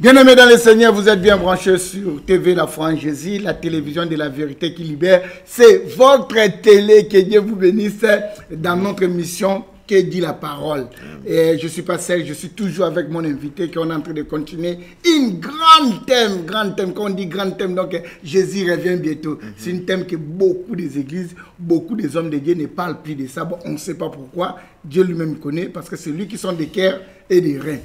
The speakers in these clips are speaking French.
Bien-aimés dans le Seigneur, vous êtes bien branchés sur TV La Foi en Jésus, la télévision de la vérité qui libère. C'est votre télé. Que Dieu vous bénisse dans notre émission Que dit la parole. Et je suis pas seul, je suis toujours avec mon invité qui est en train de continuer une grand thème. Quand on dit grand thème, donc Jésus revient bientôt. C'est un thème que beaucoup des églises, beaucoup des hommes de Dieu ne parlent plus de ça. Bon, on ne sait pas pourquoi. Dieu lui-même connaît parce que c'est lui qui sont des cœurs et des reins.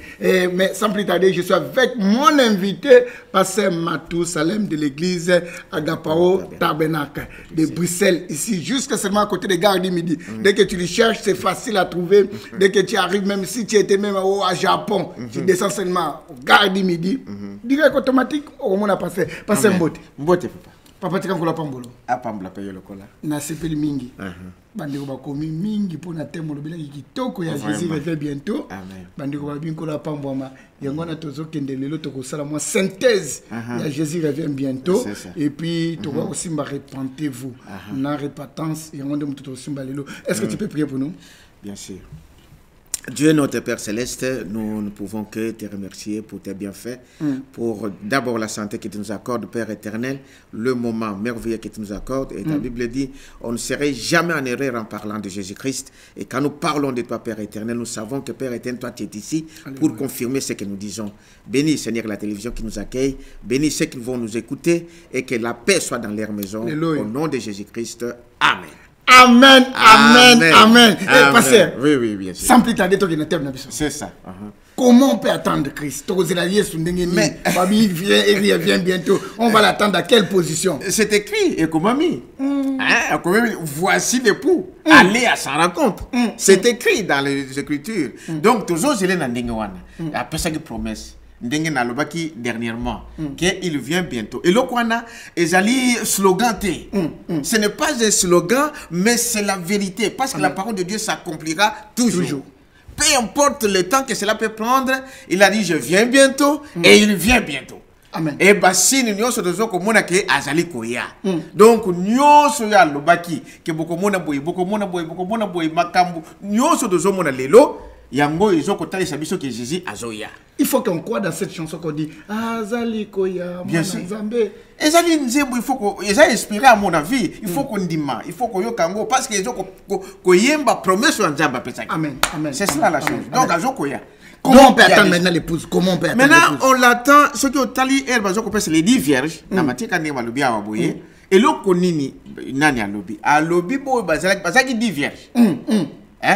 Mais sans plus tarder, je suis avec mon invité, Pasteur Matou Salem de l'église Agapao Tabernacle de Bruxelles, ici, jusqu'à seulement à côté de Gare du Midi. Dès que tu le cherches, c'est facile à trouver. Dès que tu arrives, même si tu étais même à Japon, tu descends seulement au Gare du Midi, direct automatique, au monde a passé. Pasteur Mbote. Mbote, papa. Papa, tu as un pambolo. Ah, pambla, paye le cola. Na sepeli mingi. Bandeko bakomi mingi pour na temo lobela kitoko ya Jésus revient bientôt. Amen. Bandeko babinko la pamboma. Yango na tozo kende lelo toko sala moi synthèse. Ya Jésus revient bientôt. Et puis tu vas aussi me repentez-vous. Na repentance yango de muto simba lelo. Est-ce que tu peux prier pour nous? Bien sûr. Dieu notre Père Céleste, nous ne pouvons que te remercier pour tes bienfaits, pour d'abord la santé que tu nous accordes, Père éternel, le moment merveilleux que tu nous accordes. Et ta Bible dit, on ne serait jamais en erreur en parlant de Jésus-Christ. Et quand nous parlons de toi, Père éternel, nous savons que Père éternel, toi tu es ici pour confirmer ce que nous disons. Bénis, Seigneur, la télévision qui nous accueille, bénis ceux qui vont nous écouter et que la paix soit dans leur maison. Au nom de Jésus-Christ, Amen. Amen, amen, amen. Pasteur, oui, bien sûr. Sans plus tarder, c'est ça. Comment on peut attendre Christ? Mais il vient bientôt. On va l'attendre à quelle position? C'est écrit, Ekomami. Voici l'époux. Allez à sa rencontre. C'est écrit dans les Écritures. Donc, toujours, il est dans Ndengwana. Après ça, il promesse. Ndenge na lobaki dernièrement qu'il vient bientôt. Et l'okwana ezali slogan té. Ce n'est pas un slogan, mais c'est la vérité parce que la parole de Dieu s'accomplira toujours. Peu importe le temps que cela peut prendre, il a dit je viens bientôt et il vient bientôt. Amen. Et basine nyonso tozo komona ke azali koya. Donc nyonso ya lobaki ke bokomona boy makambu nyonso tozo mona lelo. Yango ils ont côté sabiso que Jésus azoya. Il faut qu'on croit dans cette chanson qu'on dit Azali koya bien sûr. Nzambe. Ezali nzembo il faut qu'on ils a inspiré à mon avis, il faut qu'on dima, il faut qu'on yokango parce que ils ont ko yemba promesse en Nzamba pesa. Amen. Amen. C'est cela la chose. Donc azo koya. Comment on peut attendre maintenant l'épouse? Comment on peut attendre l'épouse? Maintenant on l'attend ce qui au tali herbe azo ko pesa les 10 vierges na matika ne malobi awaboye et loko nini nani alobi. Alobi bo bazaki 10 vierges.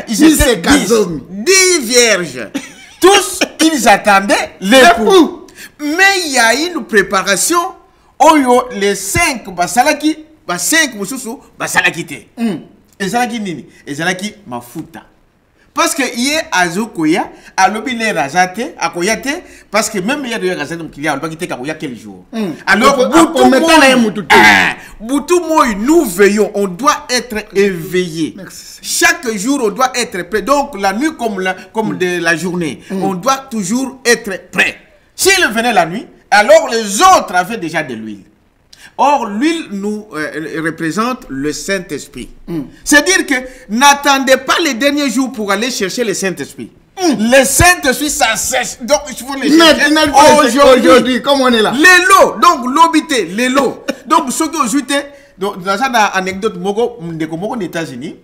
Ils étaient 10 vierges. Tous, ils attendaient l'époux. Mais il y a une préparation. Oyo, les 5 basalaki, 5 mususu basalaki te. Ezalaki nini? Ezalaki mafuta. Parce que hier azokoya, alobi le razate, akoyate, parce que même il y a de razate donc il y a alobaki te kakoya quel jour. Alors boutou moi nous veillons, on doit être éveillé. Chaque jour on doit être prêt. Donc la nuit comme de la journée, on doit toujours être prêt. S'il venait la nuit, alors les autres avaient déjà de l'huile. Or, l'huile nous représente le Saint-Esprit. C'est-à-dire que n'attendez pas les derniers jours pour aller chercher le Saint-Esprit. Le Saint-Esprit, ça cesse. Donc, il faut le chercher aujourd'hui, comme on est là. Les lots, donc l'obité, les lots. Donc, ceux qui ont ajouté, dans cette anecdote, moko aux États-Unis,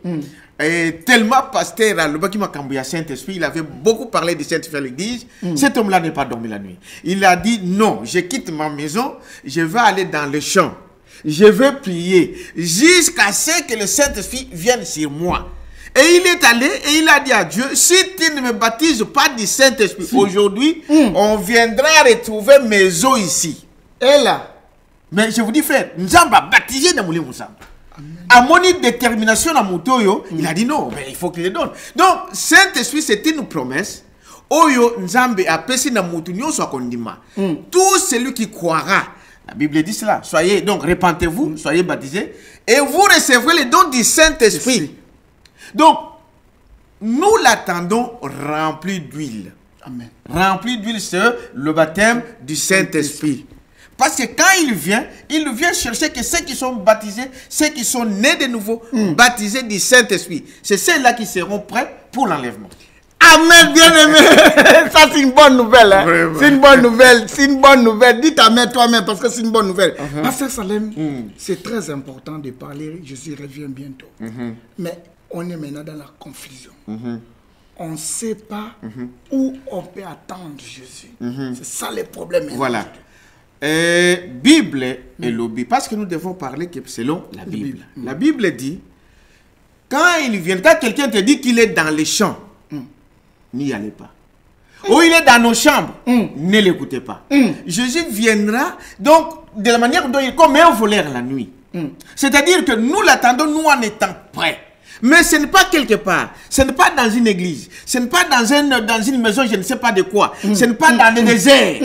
tellement pasteur le Saint-Esprit, il avait beaucoup parlé du Saint-Esprit à l'église. Cet homme-là n'est pas dormi la nuit. Il a dit non, je quitte ma maison, je vais aller dans le champ, je vais prier jusqu'à ce que le Saint-Esprit vienne sur moi. Et il est allé et il a dit à Dieu, si tu ne me baptises pas du Saint-Esprit, aujourd'hui, on viendra retrouver mes os ici. Et là, mais je vous dis frère, nous avons baptisé dans mon Moussamba. À mon détermination à Moutoyo, il a dit non, mais il faut qu'il le donne. Donc, Saint-Esprit, c'est une promesse. Oyo Nzambe a pesi na Moutounyo soit kondima. Tout celui qui croira, la Bible dit cela, soyez, donc repentez-vous, soyez baptisés, et vous recevrez le don du Saint-Esprit. Donc, nous l'attendons rempli d'huile. Rempli d'huile, c'est le baptême du Saint-Esprit. Parce que quand il vient chercher que ceux qui sont baptisés, ceux qui sont nés de nouveau, baptisés du Saint-Esprit, c'est ceux-là qui seront prêts pour l'enlèvement. Amen, bien-aimé. Ça, c'est une bonne nouvelle. Hein? Vraiment. C'est une bonne nouvelle. C'est une bonne nouvelle. Dites Amen toi-même parce que c'est une bonne nouvelle. Pasteur Salem, c'est très important de parler. Jésus revient bientôt. Mais on est maintenant dans la confusion. On ne sait pas où on peut attendre Jésus. C'est ça le problème. Voilà. Bible et lobby. Parce que nous devons parler que selon la Bible. La Bible dit, quand il vient, quand quelqu'un te dit qu'il est dans les champs, n'y allez pas. Ou il est dans nos chambres, ne l'écoutez pas. Jésus viendra, donc, de la manière dont il est comme un voleur la nuit. C'est-à-dire que nous l'attendons, nous en étant prêts. Mais ce n'est pas quelque part, ce n'est pas dans une église, ce n'est pas dans une maison, je ne sais pas de quoi, ce n'est pas dans le désert.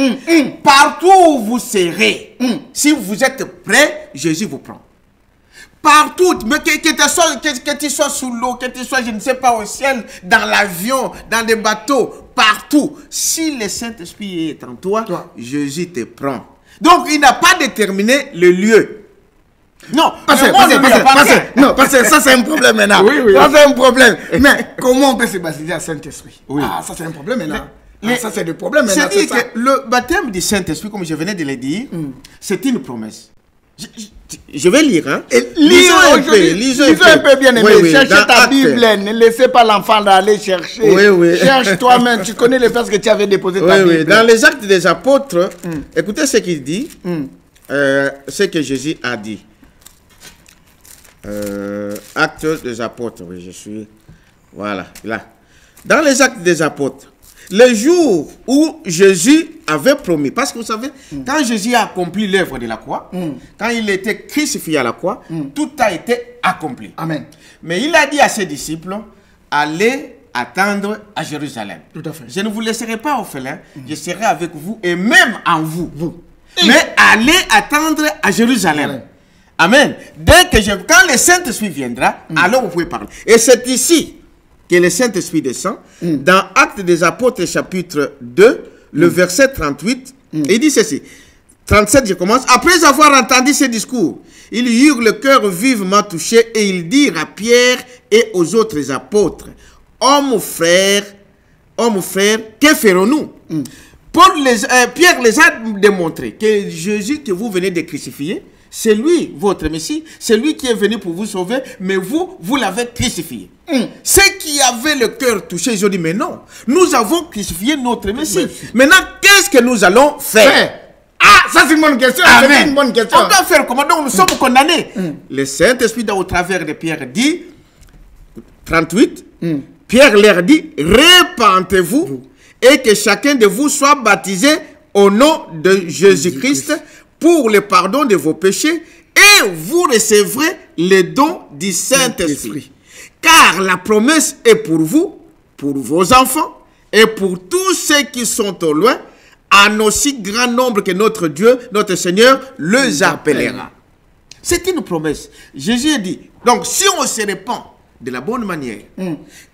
Partout où vous serez, si vous êtes prêts, Jésus vous prend. Partout, mais que tu sois sous l'eau, que tu sois, je ne sais pas, au ciel, dans l'avion, dans des bateaux, partout. Si le Saint-Esprit est en toi, Jésus te prend. Donc, il n'a pas déterminé le lieu. Non, parce que ça c'est un problème maintenant. Oui. Ça c'est un problème. Mais comment on peut se baptiser à Saint-Esprit? Ah, ça c'est un problème maintenant. Ça c'est le problème maintenant. C'est-à-dire que le baptême du Saint-Esprit, comme je venais de le dire, c'est une promesse. Je vais lire, hein. Lisons un peu, bien aimé. Cherchez ta Bible, ne laissez pas l'enfant aller chercher. Cherche toi-même, tu connais les verses que tu avais déposées ta Bible. Dans les Actes des Apôtres, écoutez ce qu'il dit, ce que Jésus a dit. Actes des Apôtres, oui, je suis, voilà, là. Dans les Actes des Apôtres, le jour où Jésus avait promis, parce que vous savez, quand Jésus a accompli l'œuvre de la croix, quand il était crucifié à la croix, tout a été accompli. Amen. Mais il a dit à ses disciples, allez attendre à Jérusalem. Tout à fait. Je ne vous laisserai pas orphelin, je serai avec vous et même en vous. Mais allez attendre à Jérusalem. Amen. Amen. Quand le Saint-Esprit viendra, alors vous pouvez parler. Et c'est ici que le Saint-Esprit descend. Dans Actes des Apôtres, chapitre 2, le verset 38, il dit ceci. 37, je commence. Après avoir entendu ces discours, ils eurent le cœur vivement touché et ils dirent à Pierre et aux autres apôtres, hommes frères, que ferons-nous? Pierre les a démontré que Jésus que vous venez de crucifier, c'est lui, votre Messie, c'est lui qui est venu pour vous sauver, mais vous l'avez crucifié. Ceux qui avaient le cœur touché, ils ont dit, mais non, nous avons crucifié notre Messie. Maintenant, qu'est-ce que nous allons faire? Ah, ça c'est une bonne question. Amen. Une bonne question. On doit faire comment? Donc nous sommes condamnés. Le Saint-Esprit, au travers de Pierre, dit, 38, Pierre leur dit, repentez-vous et que chacun de vous soit baptisé au nom de Jésus-Christ pour le pardon de vos péchés et vous recevrez le don du Saint-Esprit. Car la promesse est pour vous, pour vos enfants et pour tous ceux qui sont au loin, en aussi grand nombre que notre Dieu, notre Seigneur, les appellera. C'est une promesse. Jésus dit, donc si on se répand de la bonne manière,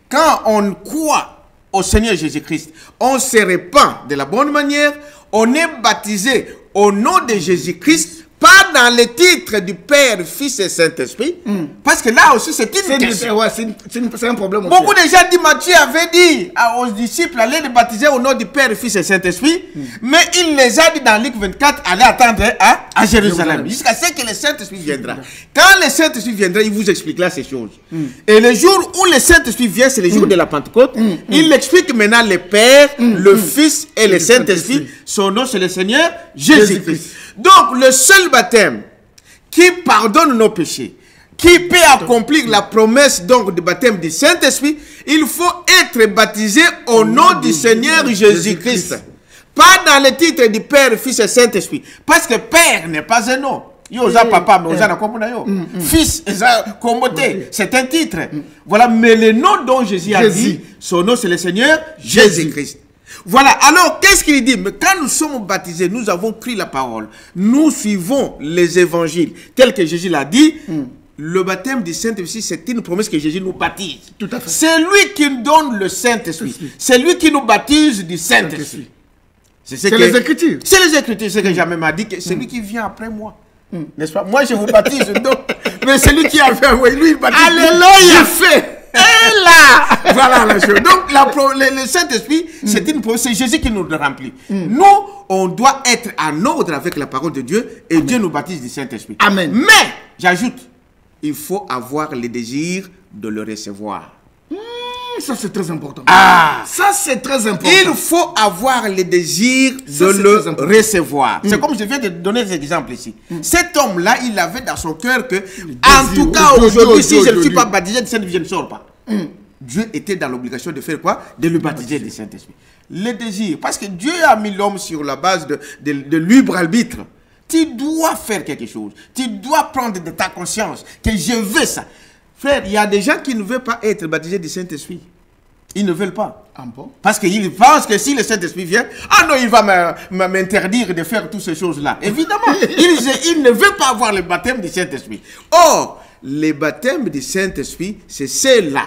quand on croit au Seigneur Jésus-Christ, on se répand de la bonne manière, on est baptisé au nom de Jésus-Christ, pas dans le titre du Père, Fils et Saint-Esprit, parce que là aussi c'est une question. C'est un problème. Beaucoup de gens disent, Matthieu avait dit aux disciples, allez les baptiser au nom du Père, Fils et Saint-Esprit, mais il les a dit dans Luc 24, allez attendre à Jérusalem, jusqu'à ce que le Saint-Esprit viendra. Quand le Saint-Esprit viendra, il vous expliquera ces choses. Et le jour où le Saint-Esprit vient, c'est le jour de la Pentecôte, il explique maintenant le Père, le Fils et le Saint-Esprit. Son nom, c'est le Seigneur Jésus-Christ. Donc, le seul baptême qui pardonne nos péchés, qui peut accomplir la promesse donc du baptême du Saint-Esprit, il faut être baptisé au nom du Seigneur Jésus-Christ. Pas dans le titre du Père, Fils et Saint-Esprit. Parce que Père n'est pas un nom. Papa, Fils, c'est un titre. Voilà, mais le nom dont Jésus a dit, son nom c'est le Seigneur Jésus-Christ. Voilà, alors qu'est-ce qu'il dit? Mais quand nous sommes baptisés, nous avons pris la parole, nous suivons les évangiles tels que Jésus l'a dit. Le baptême du Saint-Esprit, c'est une promesse que Jésus nous baptise. Tout à fait. C'est lui qui nous donne le Saint-Esprit. C'est lui qui nous baptise du Saint-Esprit. C'est les Écritures. C'est les Écritures. C'est que jamais m'a dit que c'est lui qui vient après moi. N'est-ce pas? Moi, je vous baptise, donc. Mais c'est lui qui a fait, oui, lui, il baptise. Alléluia! Et là. Voilà la chose. Donc, le Saint-Esprit, c'est Jésus qui nous le remplit. Nous, on doit être en ordre avec la parole de Dieu et Dieu nous baptise du Saint-Esprit. Amen. Mais, j'ajoute, il faut avoir le désir de le recevoir. Ça, c'est très important. Ah! Ça, c'est très important. Il faut avoir le désir de le recevoir. C'est comme je viens de donner des exemples ici. Cet homme-là, il avait dans son cœur que, en tout cas, aujourd'hui, si je ne suis pas baptisé du Saint-Esprit, je ne sors pas. Dieu était dans l'obligation de faire quoi? De le baptiser du Saint-Esprit. Le désir, parce que Dieu a mis l'homme sur la base de libre arbitre. Tu dois faire quelque chose. Tu dois prendre de ta conscience que je veux ça. Frère, il y a des gens qui ne veulent pas être baptisés du Saint-Esprit. Ils ne veulent pas. Ah bon? Parce qu'ils pensent que si le Saint-Esprit vient, ah non, il va m'interdire de faire toutes ces choses-là. Évidemment, ils ne veulent pas avoir le baptême du Saint-Esprit. Or, le baptême du Saint-Esprit, c'est ceux-là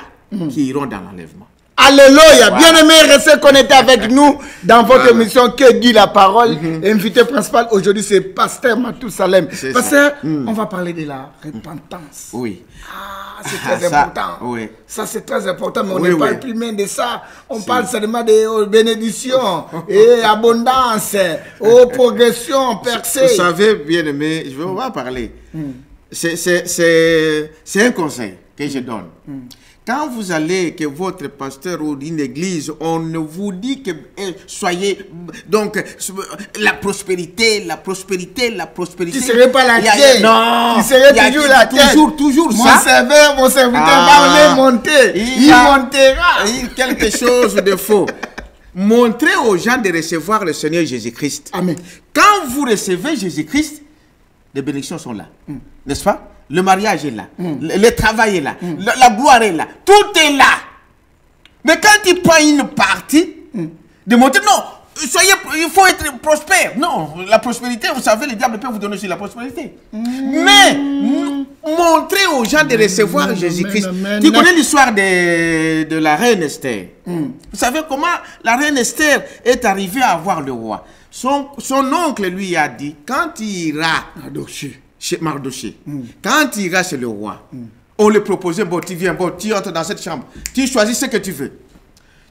qui iront dans l'enlèvement. Alléluia. Voilà. Bien aimé, restez connectés avec nous dans votre émission Que dit la parole. Invité principal aujourd'hui, c'est Pasteur Mathusalem. Pasteur, on va parler de la repentance. Oui. Ah, c'est très important. Oui. Ça, c'est très important, mais on ne parle plus même de ça. On parle seulement de bénédiction et abondance, progression, percée. Vous savez, bien aimé, on va parler. C'est un conseil que je donne. Quand vous allez, que votre pasteur ou une église, on ne vous dit que soyez, donc, la prospérité, la prospérité, la prospérité. Tu ne serais pas la tête. Non. Tu serais toujours la tête. Toujours ça. Mon serviteur va monter. Il montera. Quelque chose de faux. Montrez aux gens de recevoir le Seigneur Jésus-Christ. Amen. Quand vous recevez Jésus-Christ, les bénédictions sont là. N'est-ce pas? Le mariage est là, le travail est là, la gloire est là, tout est là. Mais quand tu prends une partie, de montrer, non, il faut être prospère. Non, la prospérité, vous savez, le diable peut vous donner aussi la prospérité. Mais, montrez aux gens de recevoir Jésus-Christ. Tu connais l'histoire de la reine Esther. Vous savez comment la reine Esther est arrivée à voir le roi. Son oncle lui a dit, quand il ira chez Mardoché, quand il ira chez le roi, on lui proposait, bon, tu viens, bon, tu entres dans cette chambre, tu choisis ce que tu veux.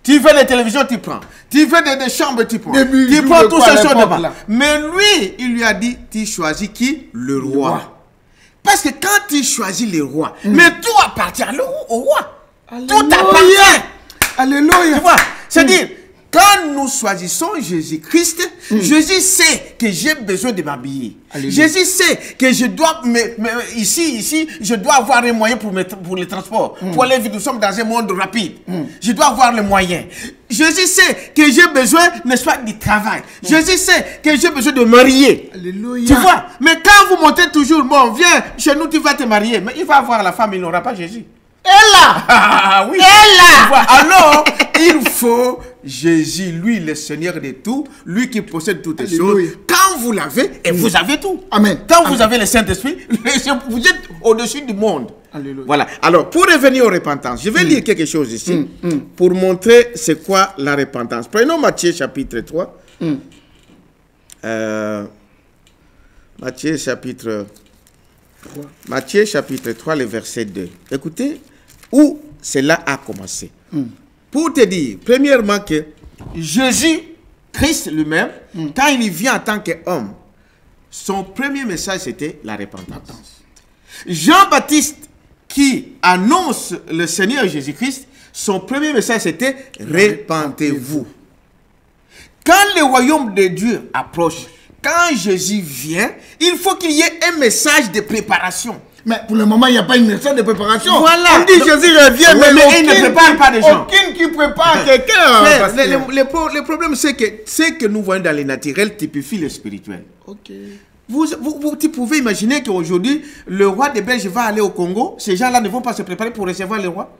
Tu veux des télévisions, tu prends. Tu veux des chambres, tu prends. Tu prends tout ce choses là. Mais lui, il lui a dit, tu choisis qui? Le roi. Parce que quand tu choisis le roi, mais tout appartient au roi. Alléluia. Tout appartient. Alléluia. Tu vois, c'est-à-dire, quand nous choisissons Jésus-Christ, Jésus sait que j'ai besoin de m'habiller. Jésus sait que je dois, ici, je dois avoir les moyens pour les transports. Pour aller vite, nous sommes dans un monde rapide. Je dois avoir les moyens. Jésus sait que j'ai besoin, n'est-ce pas, du travail. Jésus sait que j'ai besoin de marier. Alléluia. Tu vois, mais quand vous montez toujours, bon, viens, chez nous, tu vas te marier. Mais il va avoir la femme, il n'aura pas Jésus. Et là, ah, oui. Et là. Alors, il faut Jésus, lui, le Seigneur de tout, lui qui possède toutes les choses. Quand vous l'avez, et vous avez tout. Amen. Quand vous avez le Saint-Esprit, vous êtes au-dessus du monde. Alléluia. Voilà. Alors, pour revenir aux repentances, je vais lire quelque chose ici pour montrer c'est quoi la repentance. Prenons Matthieu chapitre 3. Matthieu chapitre 3, le verset 2. Écoutez où cela a commencé. Pour te dire, premièrement, que Jésus-Christ lui-même, quand il vient en tant qu'homme, son premier message, c'était la repentance. Jean-Baptiste, qui annonce le Seigneur Jésus-Christ, son premier message, c'était « Repentez-vous ». Quand le royaume de Dieu approche, quand Jésus vient, il faut qu'il y ait un message de préparation. Mais pour le moment, il n'y a pas une message de préparation. Voilà. On dit Jésus revient, mais il ne prépare pas des gens. Aucune qui prépare quelqu'un. Le problème, c'est que ce que nous voyons dans les naturels typifie le spirituel. Ok. Vous pouvez imaginer qu'aujourd'hui, le roi des Belges va aller au Congo. Ces gens-là ne vont pas se préparer pour recevoir le roi.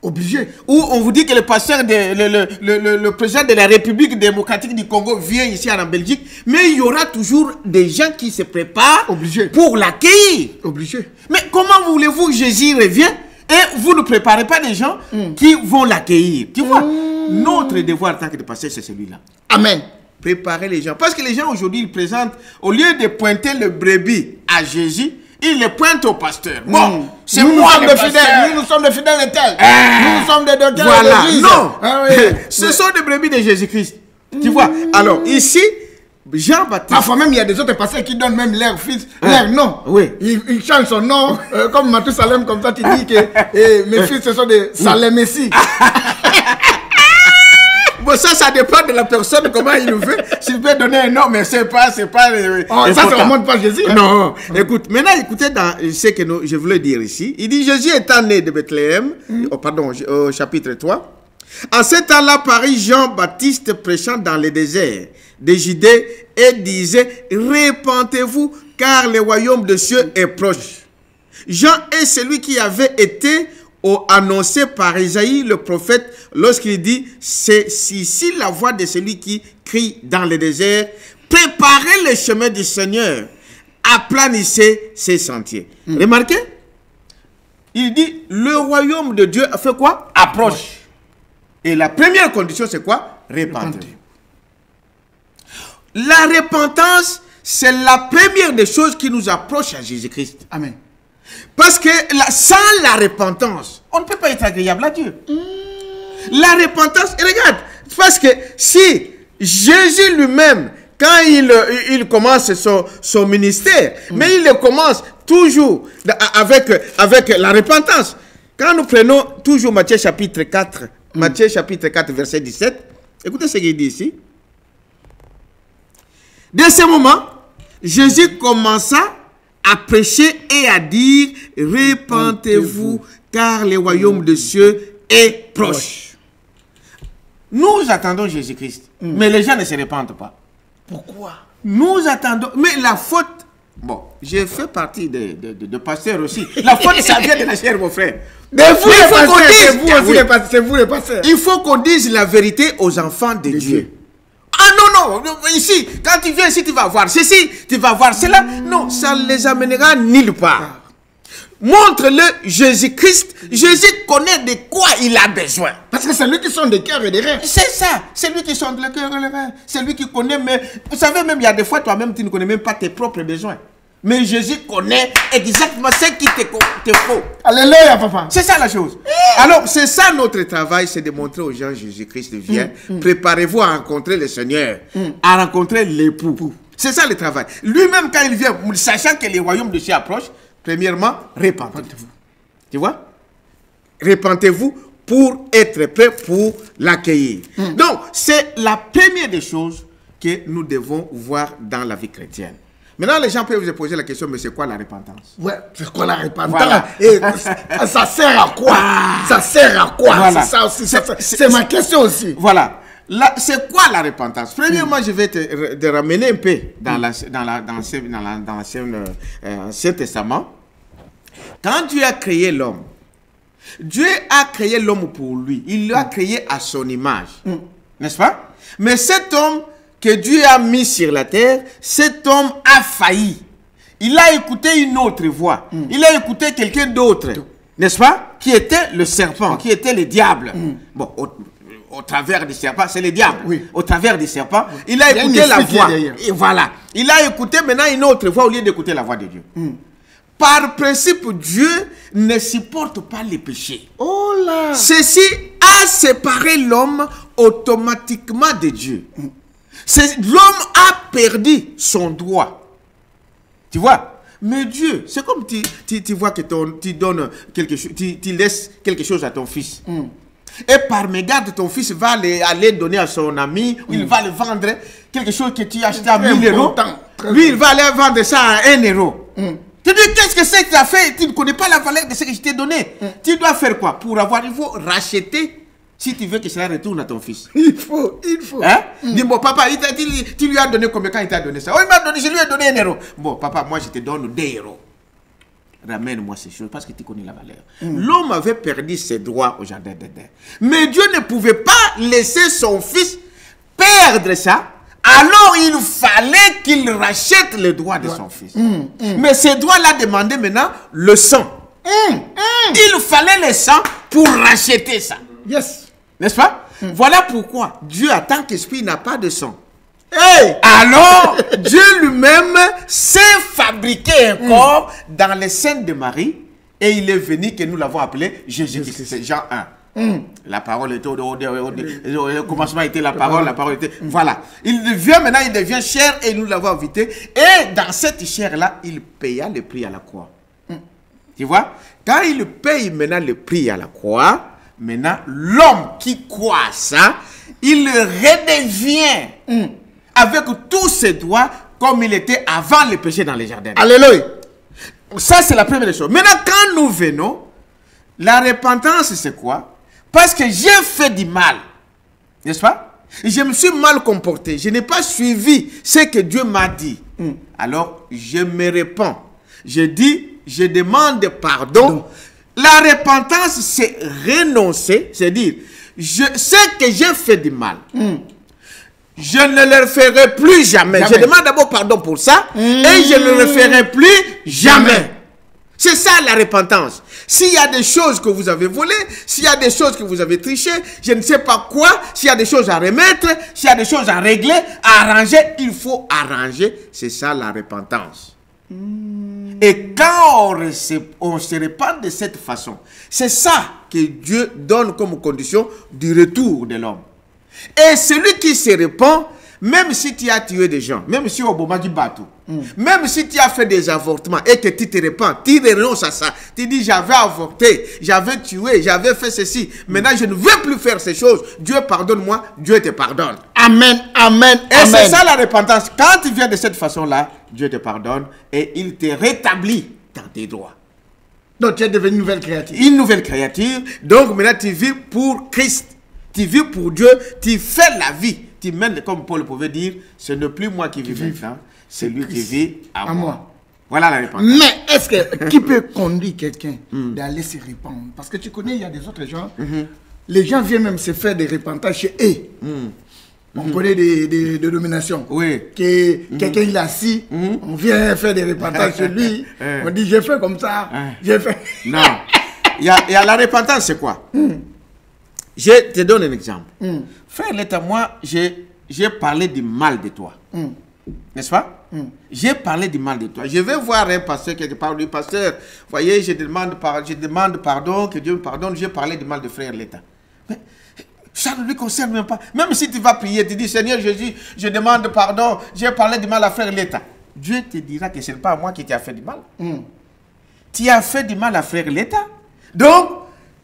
Obligé. Ou on vous dit que le pasteur, le président de la République démocratique du Congo vient ici en Belgique, mais il y aura toujours des gens qui se préparent pour l'accueillir. Obligé. Mais comment voulez-vous que Jésus revienne et vous ne préparez pas des gens qui vont l'accueillir? Tu vois, notre devoir en tant que pasteur, c'est celui-là. Amen. Préparer les gens. Parce que les gens aujourd'hui, ils présentent, au lieu de pointer le brebis à Jésus, il les pointe au pasteur. Bon, c'est nous moi sommes le des pasteur. fidèles, nous sommes des fidèles de tel. Nous sommes des docteurs Voilà, d'église. non. Ah oui. Ce sont des brebis de Jésus-Christ. Tu vois. Alors, ici, Jean-Baptiste. Parfois même, il y a des autres pasteurs qui donnent même leur fils, leur nom. Oui. Ils changent son nom, comme Mathusalem, comme ça, tu dis que mes fils, ce sont des Salemessi. Bon, ça dépend de la personne, comment il le veut. S'il peut donner un nom, mais c'est pas. Ça ne remonte pas Jésus. Hein? Non. Écoute, maintenant, écoutez dans ce que je voulais dire ici. Il dit, Jésus étant né de Bethléem, au chapitre 3. En ce temps-là, parut Jean-Baptiste prêchant dans le désert de Judée et disait, répentez-vous, car le royaume de cieux est proche. Jean est celui qui avait été annoncé par Isaïe le prophète lorsqu'il dit, c'est ici la voix de celui qui crie dans le désert, préparez le chemin du Seigneur, aplanissez ses sentiers. Remarquez, il dit, le royaume de Dieu a fait quoi? Approche. Et la première condition, c'est quoi? Repentez. La repentance, c'est la première des choses qui nous approche à Jésus-Christ. Amen. Parce que sans la repentance, on ne peut pas être agréable à Dieu. La repentance, et regarde, parce que si Jésus lui-même, quand il commence son ministère, mais il le commence toujours avec la repentance. Quand nous prenons toujours Matthieu chapitre 4, Matthieu chapitre 4, verset 17, écoutez ce qu'il dit ici. Dès ce moment, Jésus commença à prêcher et à dire, repentez-vous, car le royaume de cieux est proche. Nous attendons Jésus-Christ, mais les gens ne se repentent pas. Pourquoi? Nous attendons, mais la faute, bon, j'ai fait partie de pasteurs aussi. La faute, ça vient de la chair, mon frère. Mais vous, c'est vous les pasteurs. Il faut qu'on dise la vérité aux enfants de Dieu. Ah non, ici, quand tu viens ici, tu vas voir ceci, tu vas voir cela. Non, ça ne les amènera nulle part. Montre-le Jésus-Christ. Jésus connaît de quoi il a besoin. Parce que c'est lui qui sonde des cœurs et des reins. C'est ça, c'est lui qui sonde le cœur et les reins. C'est lui qui connaît, mais vous savez même, il y a des fois, toi-même, tu ne connais même pas tes propres besoins. Mais Jésus connaît exactement ce qui te faut. Alléluia, papa. C'est ça la chose. Alors, c'est ça notre travail, c'est de montrer aux gens Jésus-Christ vient. Préparez-vous à rencontrer le Seigneur, à rencontrer l'époux. C'est ça le travail. Lui-même, quand il vient, sachant que le royaume de Dieu approche, premièrement, repentez-vous. Tu vois? Repentez-vous pour être prêt pour l'accueillir. Donc, c'est la première des choses que nous devons voir dans la vie chrétienne. Maintenant, les gens peuvent se poser la question, mais c'est quoi la repentance? Ouais, c'est quoi la repentance? Voilà. Et ça sert à quoi? Ça sert à quoi? Voilà. C'est ça aussi. C'est ma question aussi. Voilà. C'est quoi la repentance? Premièrement, je vais te ramener un peu dans l'Ancien Testament. Quand Dieu a créé l'homme, Dieu a créé l'homme pour lui. Il l'a créé à son image. N'est-ce pas? Mais cet homme que Dieu a mis sur la terre, cet homme a failli. Il a écouté une autre voix. Il a écouté quelqu'un d'autre, n'est-ce pas? Qui était le serpent, qui était le diable. Bon, au travers du serpent, c'est le diable. Oui. Au travers du serpent, il a écouté la voix. Et voilà. Il a écouté maintenant une autre voix au lieu d'écouter la voix de Dieu. Par principe, Dieu ne supporte pas les péchés. Oh là! Ceci a séparé l'homme automatiquement de Dieu. L'homme a perdu son droit. Tu vois? Mais Dieu, c'est comme tu vois que tu donnes quelque chose, tu laisses quelque chose à ton fils. Et par mégarde, ton fils va aller donner à son ami, il va le vendre quelque chose que tu as acheté à 1000 euros. Lui, il va aller vendre ça à 1 euro. Tu dis, qu'est-ce que c'est que tu as fait? Tu ne connais pas la valeur de ce que je t'ai donné. Tu dois faire quoi? Il faut racheter. Si tu veux que cela retourne à ton fils. Il faut. Hein? Dis, bon, papa, tu lui as donné combien quand il t'a donné ça? Oh, je lui ai donné 1 euro. Bon, papa, moi, je te donne 2 euros. Ramène-moi ces choses parce que tu connais la valeur. L'homme avait perdu ses droits au jardin d'Éden. Mais Dieu ne pouvait pas laisser son fils perdre ça. Alors, il fallait qu'il rachète le droit de son fils. Mais ces droits-là demandaient maintenant le sang. Il fallait le sang pour racheter ça. Yes. N'est-ce pas? Voilà pourquoi Dieu, en tant qu'esprit, n'a pas de sang. Hey! Alors, Dieu lui-même s'est fabriqué un corps dans les seins de Marie et il est venu que nous l'avons appelé Jésus-Christ. C'est Jean 1. La parole était au commencement était la parole était. Voilà. Il devient chair et nous l'avons invité. Et dans cette chair-là, il paya le prix à la croix. Tu vois? Quand il paye maintenant le prix à la croix, maintenant, l'homme qui croit à ça, il redevient avec tous ses droits comme il était avant le péché dans les jardins. Alléluia. Ça, c'est la première chose. Maintenant, quand nous venons, la repentance, c'est quoi? Parce que j'ai fait du mal. N'est-ce pas? Je me suis mal comporté. Je n'ai pas suivi ce que Dieu m'a dit. Alors, je me répands. Je dis, je demande pardon. La repentance, c'est renoncer. C'est-à-dire, ce que j'ai fait du mal. Je ne le ferai plus jamais. Je demande d'abord pardon pour ça. Et je ne le ferai plus jamais. C'est ça la repentance. S'il y a des choses que vous avez volées, s'il y a des choses que vous avez trichées, je ne sais pas quoi, s'il y a des choses à remettre, s'il y a des choses à régler, à arranger, il faut arranger. C'est ça la repentance. Et quand on se répand de cette façon, c'est ça que Dieu donne comme condition du retour de l'homme. Et celui qui se répand, même si tu as tué des gens, même si au moment du bateau, même si tu as fait des avortements et que tu te répands, tu renonces à ça. Tu dis j'avais avorté, j'avais tué, j'avais fait ceci. Maintenant je ne veux plus faire ces choses. Dieu pardonne-moi, Dieu te pardonne. Amen, amen, et amen. c'est ça la repentance. Quand tu viens de cette façon-là, Dieu te pardonne et il te rétablit dans tes droits. Donc tu es devenu une nouvelle créature. Une nouvelle créature. Donc maintenant tu vis pour Christ. Tu vis pour Dieu. Tu fais la vie. Tu mènes, comme Paul pouvait dire, ce n'est plus moi qui vis maintenant, c'est lui qui vit à moi. Voilà la réponse. Mais est-ce que qui peut conduire quelqu'un d'aller se répandre? Parce que tu connais, il y a des autres gens, les gens viennent même se faire des repentances chez eux. On connaît des dominations. Oui. Quelqu'un il est assis, on vient faire des repentances chez lui, on dit j'ai fait comme ça, j'ai fait. Non. Il y a la repentance, c'est quoi? Je te donne un exemple. Frère Leta, moi, j'ai parlé du mal de toi. N'est-ce pas? J'ai parlé du mal de toi. Je vais voir un pasteur quelque part. Le pasteur, voyez, je demande pardon, que Dieu me pardonne. J'ai parlé du mal de frère Leta. Mais ça ne lui concerne même pas. Même si tu vas prier, tu dis, Seigneur Jésus, je demande pardon. J'ai parlé du mal à frère Leta. Dieu te dira que ce n'est pas moi qui t'ai fait du mal. Tu as fait du mal à frère Leta. Donc,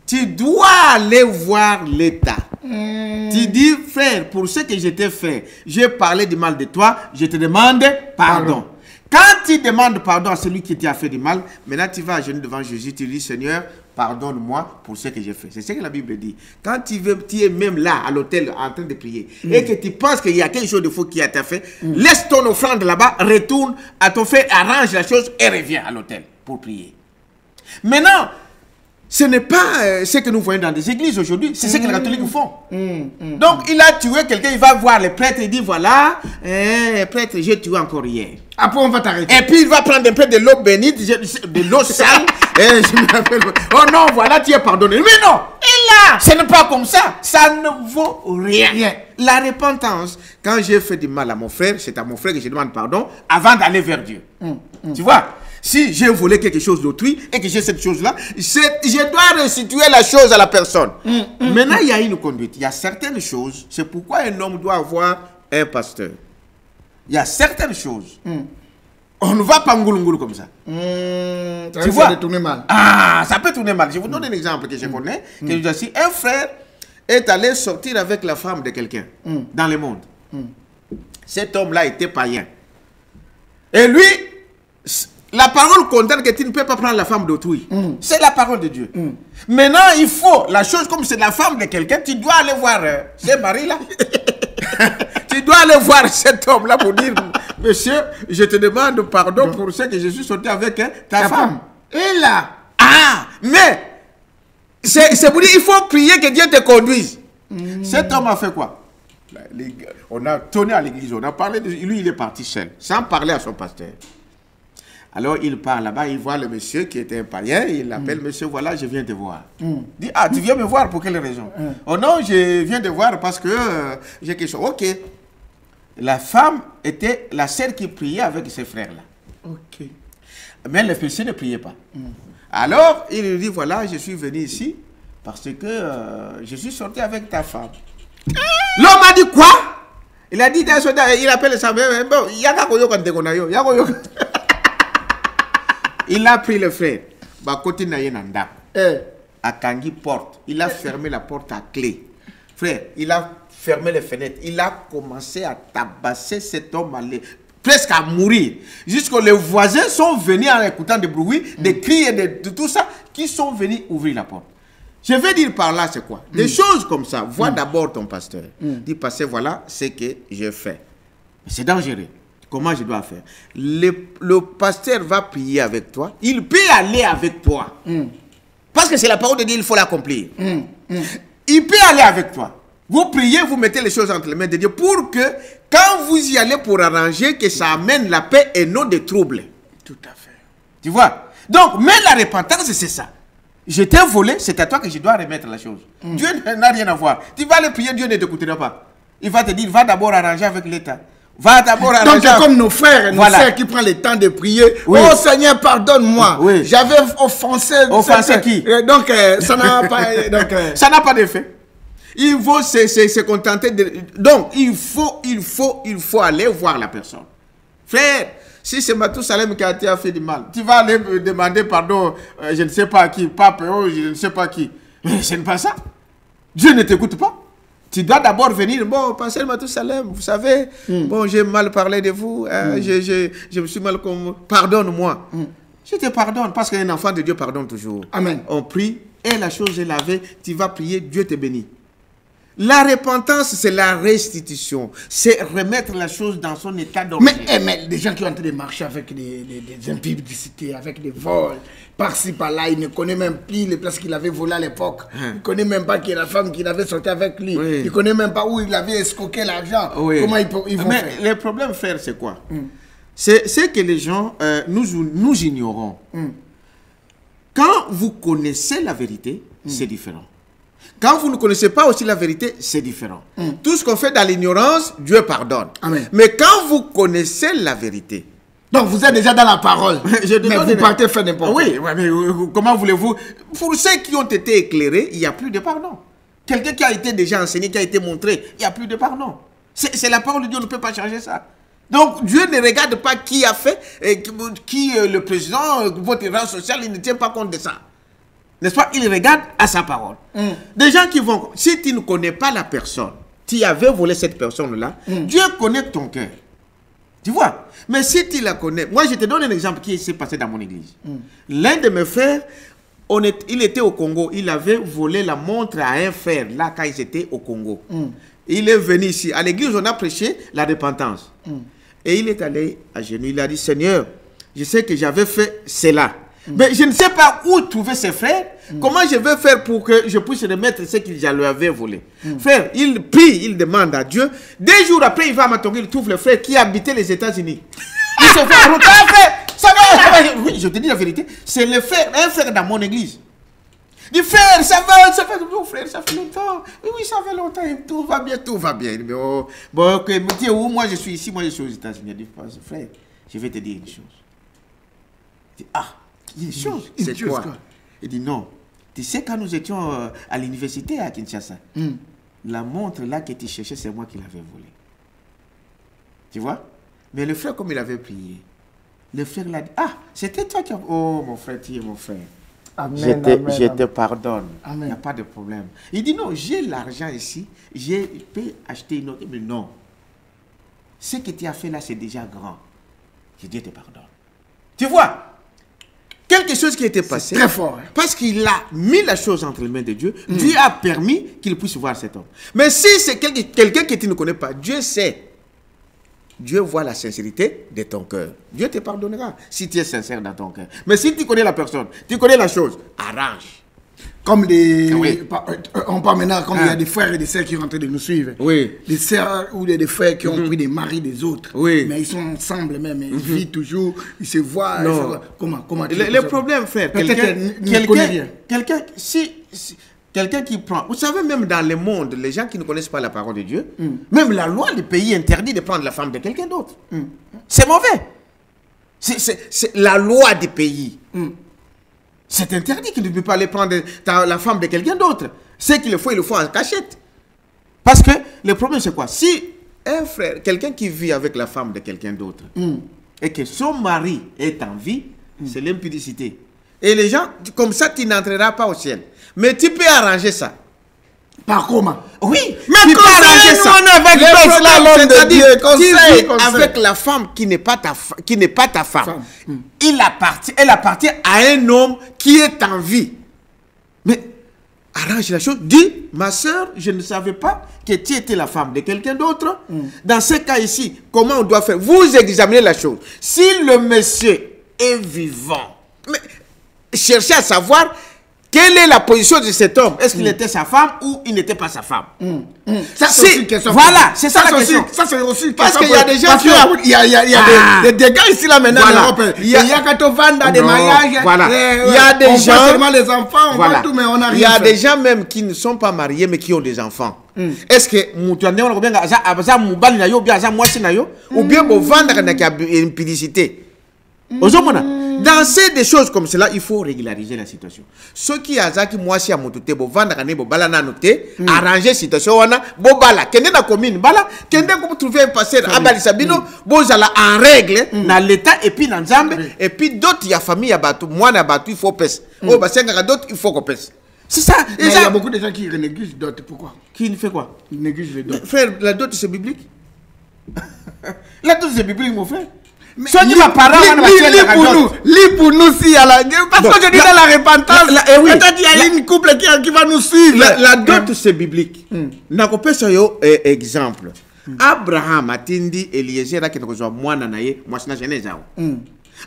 tu dois aller voir l'État. Tu dis, frère, pour ce que je t'ai fait, j'ai parlé du mal de toi, je te demande pardon. Quand tu demandes pardon à celui qui t'a fait du mal, maintenant tu vas à genoux devant Jésus, tu dis, Seigneur, pardonne-moi pour ce que j'ai fait. C'est ce que la Bible dit. Quand tu es même là, à l'autel, en train de prier, et que tu penses qu'il y a quelque chose de faux qui a été fait, laisse ton offrande là-bas, retourne à ton fait, arrange la chose et reviens à l'autel pour prier. Maintenant, ce n'est pas ce que nous voyons dans des églises aujourd'hui, c'est ce que les catholiques font. Donc, il a tué quelqu'un, il va voir le prêtre et dit, voilà, prêtre, j'ai tué encore hier. Après, on va t'arrêter. Et puis, il va prendre un peu de l'eau bénite, de l'eau sale, et je me rappelle, oh non, voilà, tu es pardonné. Mais non, ce n'est pas comme ça, ça ne vaut rien. La repentance, quand j'ai fait du mal à mon frère, c'est à mon frère que je demande pardon avant d'aller vers Dieu. Tu vois? Si j'ai volé quelque chose d'autrui et que j'ai cette chose-là, je dois restituer la chose à la personne. Maintenant, il y a une conduite. Il y a certaines choses. C'est pourquoi un homme doit avoir un pasteur. Il y a certaines choses. On ne va pas ngoulou comme ça. Tu vois? Ça peut tourner mal. Ah, ça peut tourner mal. Je vous donne un exemple que je connais. Que je dis, un frère est allé sortir avec la femme de quelqu'un dans le monde. Cet homme-là était païen. Et lui... La parole condamne que tu ne peux pas prendre la femme d'autrui. C'est la parole de Dieu. Maintenant, il faut, la chose comme c'est la femme de quelqu'un, tu dois aller voir ce mari-là. Tu dois aller voir cet homme-là pour dire, monsieur, je te demande pardon pour ce que je suis sorti avec ta femme. Et là, mais, c'est pour dire, il faut prier que Dieu te conduise. Cet homme a fait quoi? On a tourné à l'église, on a parlé de lui, il est parti seul, sans parler à son pasteur. Alors il part là-bas, il voit le monsieur qui était un païen, il l'appelle, monsieur, voilà, je viens te voir. Il dit, ah, tu viens me voir pour quelle raison? Oh non, je viens te voir parce que j'ai quelque chose. Ok. La femme était la sœur qui priait avec ses frères-là. Ok. Mais le fils ne priait pas. Alors, il lui dit, voilà, je suis venu ici parce que je suis sorti avec ta femme. L'homme a dit quoi? Il a dit, il appelle sa mère, bon, il a pris le frère. À Kangi porte. Il a fermé la porte à clé. Frère, il a fermé les fenêtres. Il a commencé à tabasser cet homme presque à mourir. Jusqu'à les voisins sont venus en écoutant des bruits, des cris et de tout ça, qui sont venus ouvrir la porte. Je vais dire par là, c'est quoi? Des choses comme ça. Vois d'abord ton pasteur. Dis, pasteur, voilà ce que je fais. C'est dangereux. Comment je dois faire? Le pasteur va prier avec toi. Il peut aller avec toi. Parce que c'est la parole de Dieu, il faut l'accomplir. Il peut aller avec toi. Vous priez, vous mettez les choses entre les mains de Dieu pour que, quand vous y allez pour arranger, que ça amène la paix et non des troubles. Tout à fait. Tu vois? Donc, mais la repentance, c'est ça. Je t'ai volé, c'est à toi que je dois remettre la chose. Dieu n'a rien à voir. Tu vas aller prier, Dieu ne t'écoutera pas. Il va te dire, va d'abord arranger avec l'État. Va d'abord arranger. Donc, comme nos frères et nos sœurs qui prennent le temps de prier. Oui. Oh Seigneur, pardonne-moi. Oui. J'avais offensé. Offensé qui? Donc, ça n'a pas, ça n'a pas d'effet. Il faut se contenter de... Donc, il faut aller voir la personne. Frère, si c'est Matou Salem qui a été fait du mal, tu vas aller me demander pardon, je ne sais pas à qui, pape, je ne sais pas qui. Mais ce n'est pas ça. Dieu ne t'écoute pas. Tu dois d'abord venir, bon, pasteur Matou Salem, vous savez, bon, j'ai mal parlé de vous, je me suis mal comme... Pardonne-moi. Je te pardonne, parce qu'un enfant de Dieu pardonne toujours. Amen. On prie, et la chose est lavée, tu vas prier, Dieu te bénit. La repentance, c'est la restitution. C'est remettre la chose dans son état d'origine. Mais des gens qui ont en train de marcher avec des impudicités, avec des vols, par-ci, par-là, ils ne connaissent même plus les places qu'il avait volées à l'époque. Ils ne connaissent même pas qui est la femme qu'il avait sorti avec lui. Ils ne connaissent même pas où il avait escroqué l'argent. Comment ils vont faire? Le problème, frère, c'est quoi? C'est que les gens, nous ignorons. Quand vous connaissez la vérité, c'est différent. Quand vous ne connaissez pas aussi la vérité, c'est différent. Tout ce qu'on fait dans l'ignorance, Dieu pardonne. Amen. Mais quand vous connaissez la vérité... Donc vous êtes déjà dans la parole, mais vous partez faire n'importe quoi. Oui, mais comment voulez-vous... Pour ceux qui ont été éclairés, il n'y a plus de pardon. Quelqu'un qui a été déjà enseigné, qui a été montré, il n'y a plus de pardon. C'est la parole de Dieu, on ne peut pas changer ça. Donc Dieu ne regarde pas qui a fait, qui le président, votre rang social, il ne tient pas compte de ça. N'est-ce pas? Il regarde à sa parole. Des gens qui vont... Si tu ne connais pas la personne, tu avais volé cette personne-là, Dieu connaît ton cœur. Tu vois? Mais si tu la connais... Moi, je te donne un exemple qui s'est passé dans mon église. L'un de mes frères, il était au Congo. Il avait volé la montre à un frère, là, quand ils étaient au Congo. Il est venu ici. À l'église, on a prêché la repentance. Et il est allé à genoux. Il a dit, Seigneur, je sais que j'avais fait cela. Mais je ne sais pas où trouver ses frères. Comment je vais faire pour que je puisse remettre ce qu'il lui avait volé. Frère, il prie, il demande à Dieu. 2 jours après, il va à Matongi, il trouve le frère qui habitait les États-Unis. Il se fait, ça va. Oui, je te dis la vérité. C'est le frère, un frère dans mon église. Il dit, frère, ça fait longtemps. Frère, ça fait longtemps. Oui, ça fait longtemps. Tout va bien, tout va bien. Il dit, oh, bon, ok, me dit, où moi je suis ici, moi je suis aux États-Unis. Il dit, frère, je vais te dire une chose. Il dit, ah. Une chose, c'est quoi? Il dit non. Tu sais, quand nous étions à l'université à Kinshasa, la montre là que tu cherchais, c'est moi qui l'avais volée. Tu vois? Mais le frère, comme il avait prié, le frère l'a dit, ah, c'était toi qui as... Oh, mon frère, tu es mon frère. Amen, je te pardonne. Il n'y a pas de problème. Il dit non, j'ai l'argent ici, je peux acheter une autre. Mais non. Ce que tu as fait là, c'est déjà grand. Que Dieu te pardonne. Tu vois? Quelque chose qui était passé. Très fort. Parce qu'il a mis la chose entre les mains de Dieu. Dieu a permis qu'il puisse voir cet homme. Mais si c'est quelqu'un que tu ne connais pas, Dieu sait. Dieu voit la sincérité de ton cœur. Dieu te pardonnera si tu es sincère dans ton cœur. Mais si tu connais la personne, tu connais la chose, arrange. Comme on parle maintenant, comme il y a des frères et des sœurs qui sont en train de nous suivre. Oui. Des sœurs ou des frères qui ont pris des maris des autres. Oui. Mais ils sont ensemble même. Ils vivent toujours, ils se voient. Comment le problème, frère, quelqu'un, si quelqu'un qui prend... Vous savez, même dans le monde, les gens qui ne connaissent pas la parole de Dieu, même la loi du pays interdit de prendre la femme de quelqu'un d'autre. C'est mauvais. C'est la loi du pays. C'est interdit qu'il ne peut pas aller prendre la femme de quelqu'un d'autre. C'est qu'il le faut, il le faut en cachette. Parce que le problème, c'est quoi? Si un frère, quelqu'un qui vit avec la femme de quelqu'un d'autre, et que son mari est en vie, c'est l'impudicité. Et les gens, comme ça, tu n'entreras pas au ciel. Mais tu peux arranger ça. Par comment? Oui, mais tu peux arranger ça. C'est-à-dire, tu vis avec la femme qui n'est pas ta femme. Elle appartient à un homme qui est en vie. Mais arrange la chose. Dis, ma soeur, je ne savais pas que tu étais la femme de quelqu'un d'autre. Dans ce cas ici, comment on doit faire? Vous examinez la chose. Si le monsieur est vivant, mais cherchez à savoir quelle est la position de cet homme. Est-ce qu'il était sa femme ou il n'était pas sa femme? Ça, c'est aussi une question. Voilà, c'est ça la question. Ça, c'est aussi une parce question. Parce qu'il y a des gens qui... Il y a des dégâts ici, là, maintenant, en Europe. Il y a quand on vend dans des mariages. Voilà. Il y a des gens... On voit seulement les enfants, on voit tout, mais on a rien. Il y a des gens même qui ne sont pas mariés, mais qui ont des enfants. Est-ce que ou bien vous vendez une publicité? Dans des choses comme cela, il faut régulariser la situation. Ceux qui ont moi si à mon touté, bo vendre bo bala na noté, arranger situation wana, bo bala, kende na commune bala, kende ko trouver un pasteur abali sabino, bo zala en règle dans l'état et puis dans Nzambe et puis d'autres ya famille ya batu, moi na batu il faut pèse. Oh ba senga d'autres il faut qu'on pèse. C'est ça. Il y a beaucoup de gens qui négligent d'autres. Pourquoi? Qui ne fait quoi? Ils négligent les d'autres. Frère, la dot c'est biblique. La dot c'est biblique mon frère. Soit tu vas parler, lis pour nous si à la parce que je dis dans la repentance. Peut-être qu'il y a une couple qui va nous suivre. La dot c'est biblique. Nakopé soyo exemple. Abraham atindi Eliezer a kene kozwa mwana na ye, mwasi na geneza o.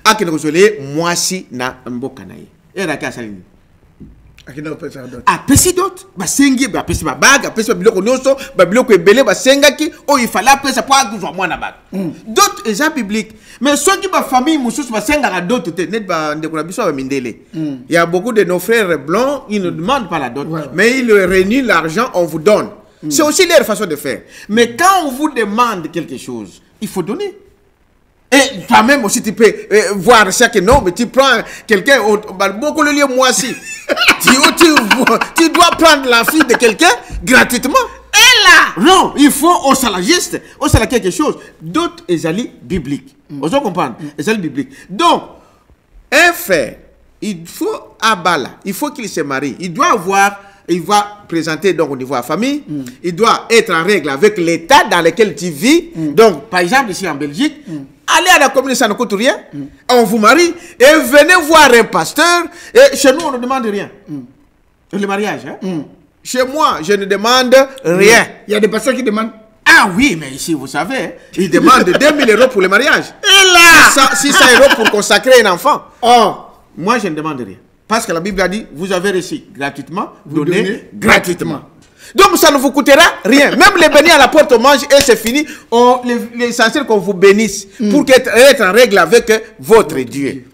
A kene kozole mwasi na mboka na ye. Era ka salini. Akina opesa dot. A pesi dot, ba sengi ba pesi ba baga, pesi ba biloko nyonso, ba biloko ebele ba sengaki, o il fallait pesa pour kozwa mwana ba. Dot est biblique. Mais ceux qui ba famille mususu ba senga dot te net ba ndeko na biso ba mindele. Il y a beaucoup de nos frères blancs, ils ne demandent pas la dot, mais ils réunissent l'argent, on vous donne. C'est aussi leur façon de faire. Mais quand on vous demande quelque chose, il faut donner. Et toi-même aussi, tu peux voir chaque nom, mais tu prends quelqu'un, beaucoup le lieu moi aussi. Tu dois prendre la fille de quelqu'un gratuitement. Et là, non, il faut au salagiste, au salaire quelque chose. D'autres, ils allaient bibliques. Vous comprenez? Ils allaient bibliques. Donc, un frère, il faut abala, il faut qu'il se marie. Il doit avoir, il va présenter donc au niveau de la famille, il doit être en règle avec l'état dans lequel tu vis. Donc, par exemple, ici en Belgique, allez à la commune, ça ne coûte rien. On vous marie et venez voir un pasteur. Et chez nous, on ne demande rien. Le mariage, hein? Chez moi, je ne demande rien. Il y a des pasteurs qui demandent. Ah oui, mais ici, vous savez, ils demandent 2000 € pour le mariage. Et là 600 € pour consacrer un enfant. Oh, moi, je ne demande rien. Parce que la Bible a dit, vous avez reçu gratuitement, vous donnez gratuitement. Donc ça ne vous coûtera rien. Même les bénis à la porte, on mange et c'est fini. L'essentiel qu'on vous bénisse pour être en règle avec votre Dieu.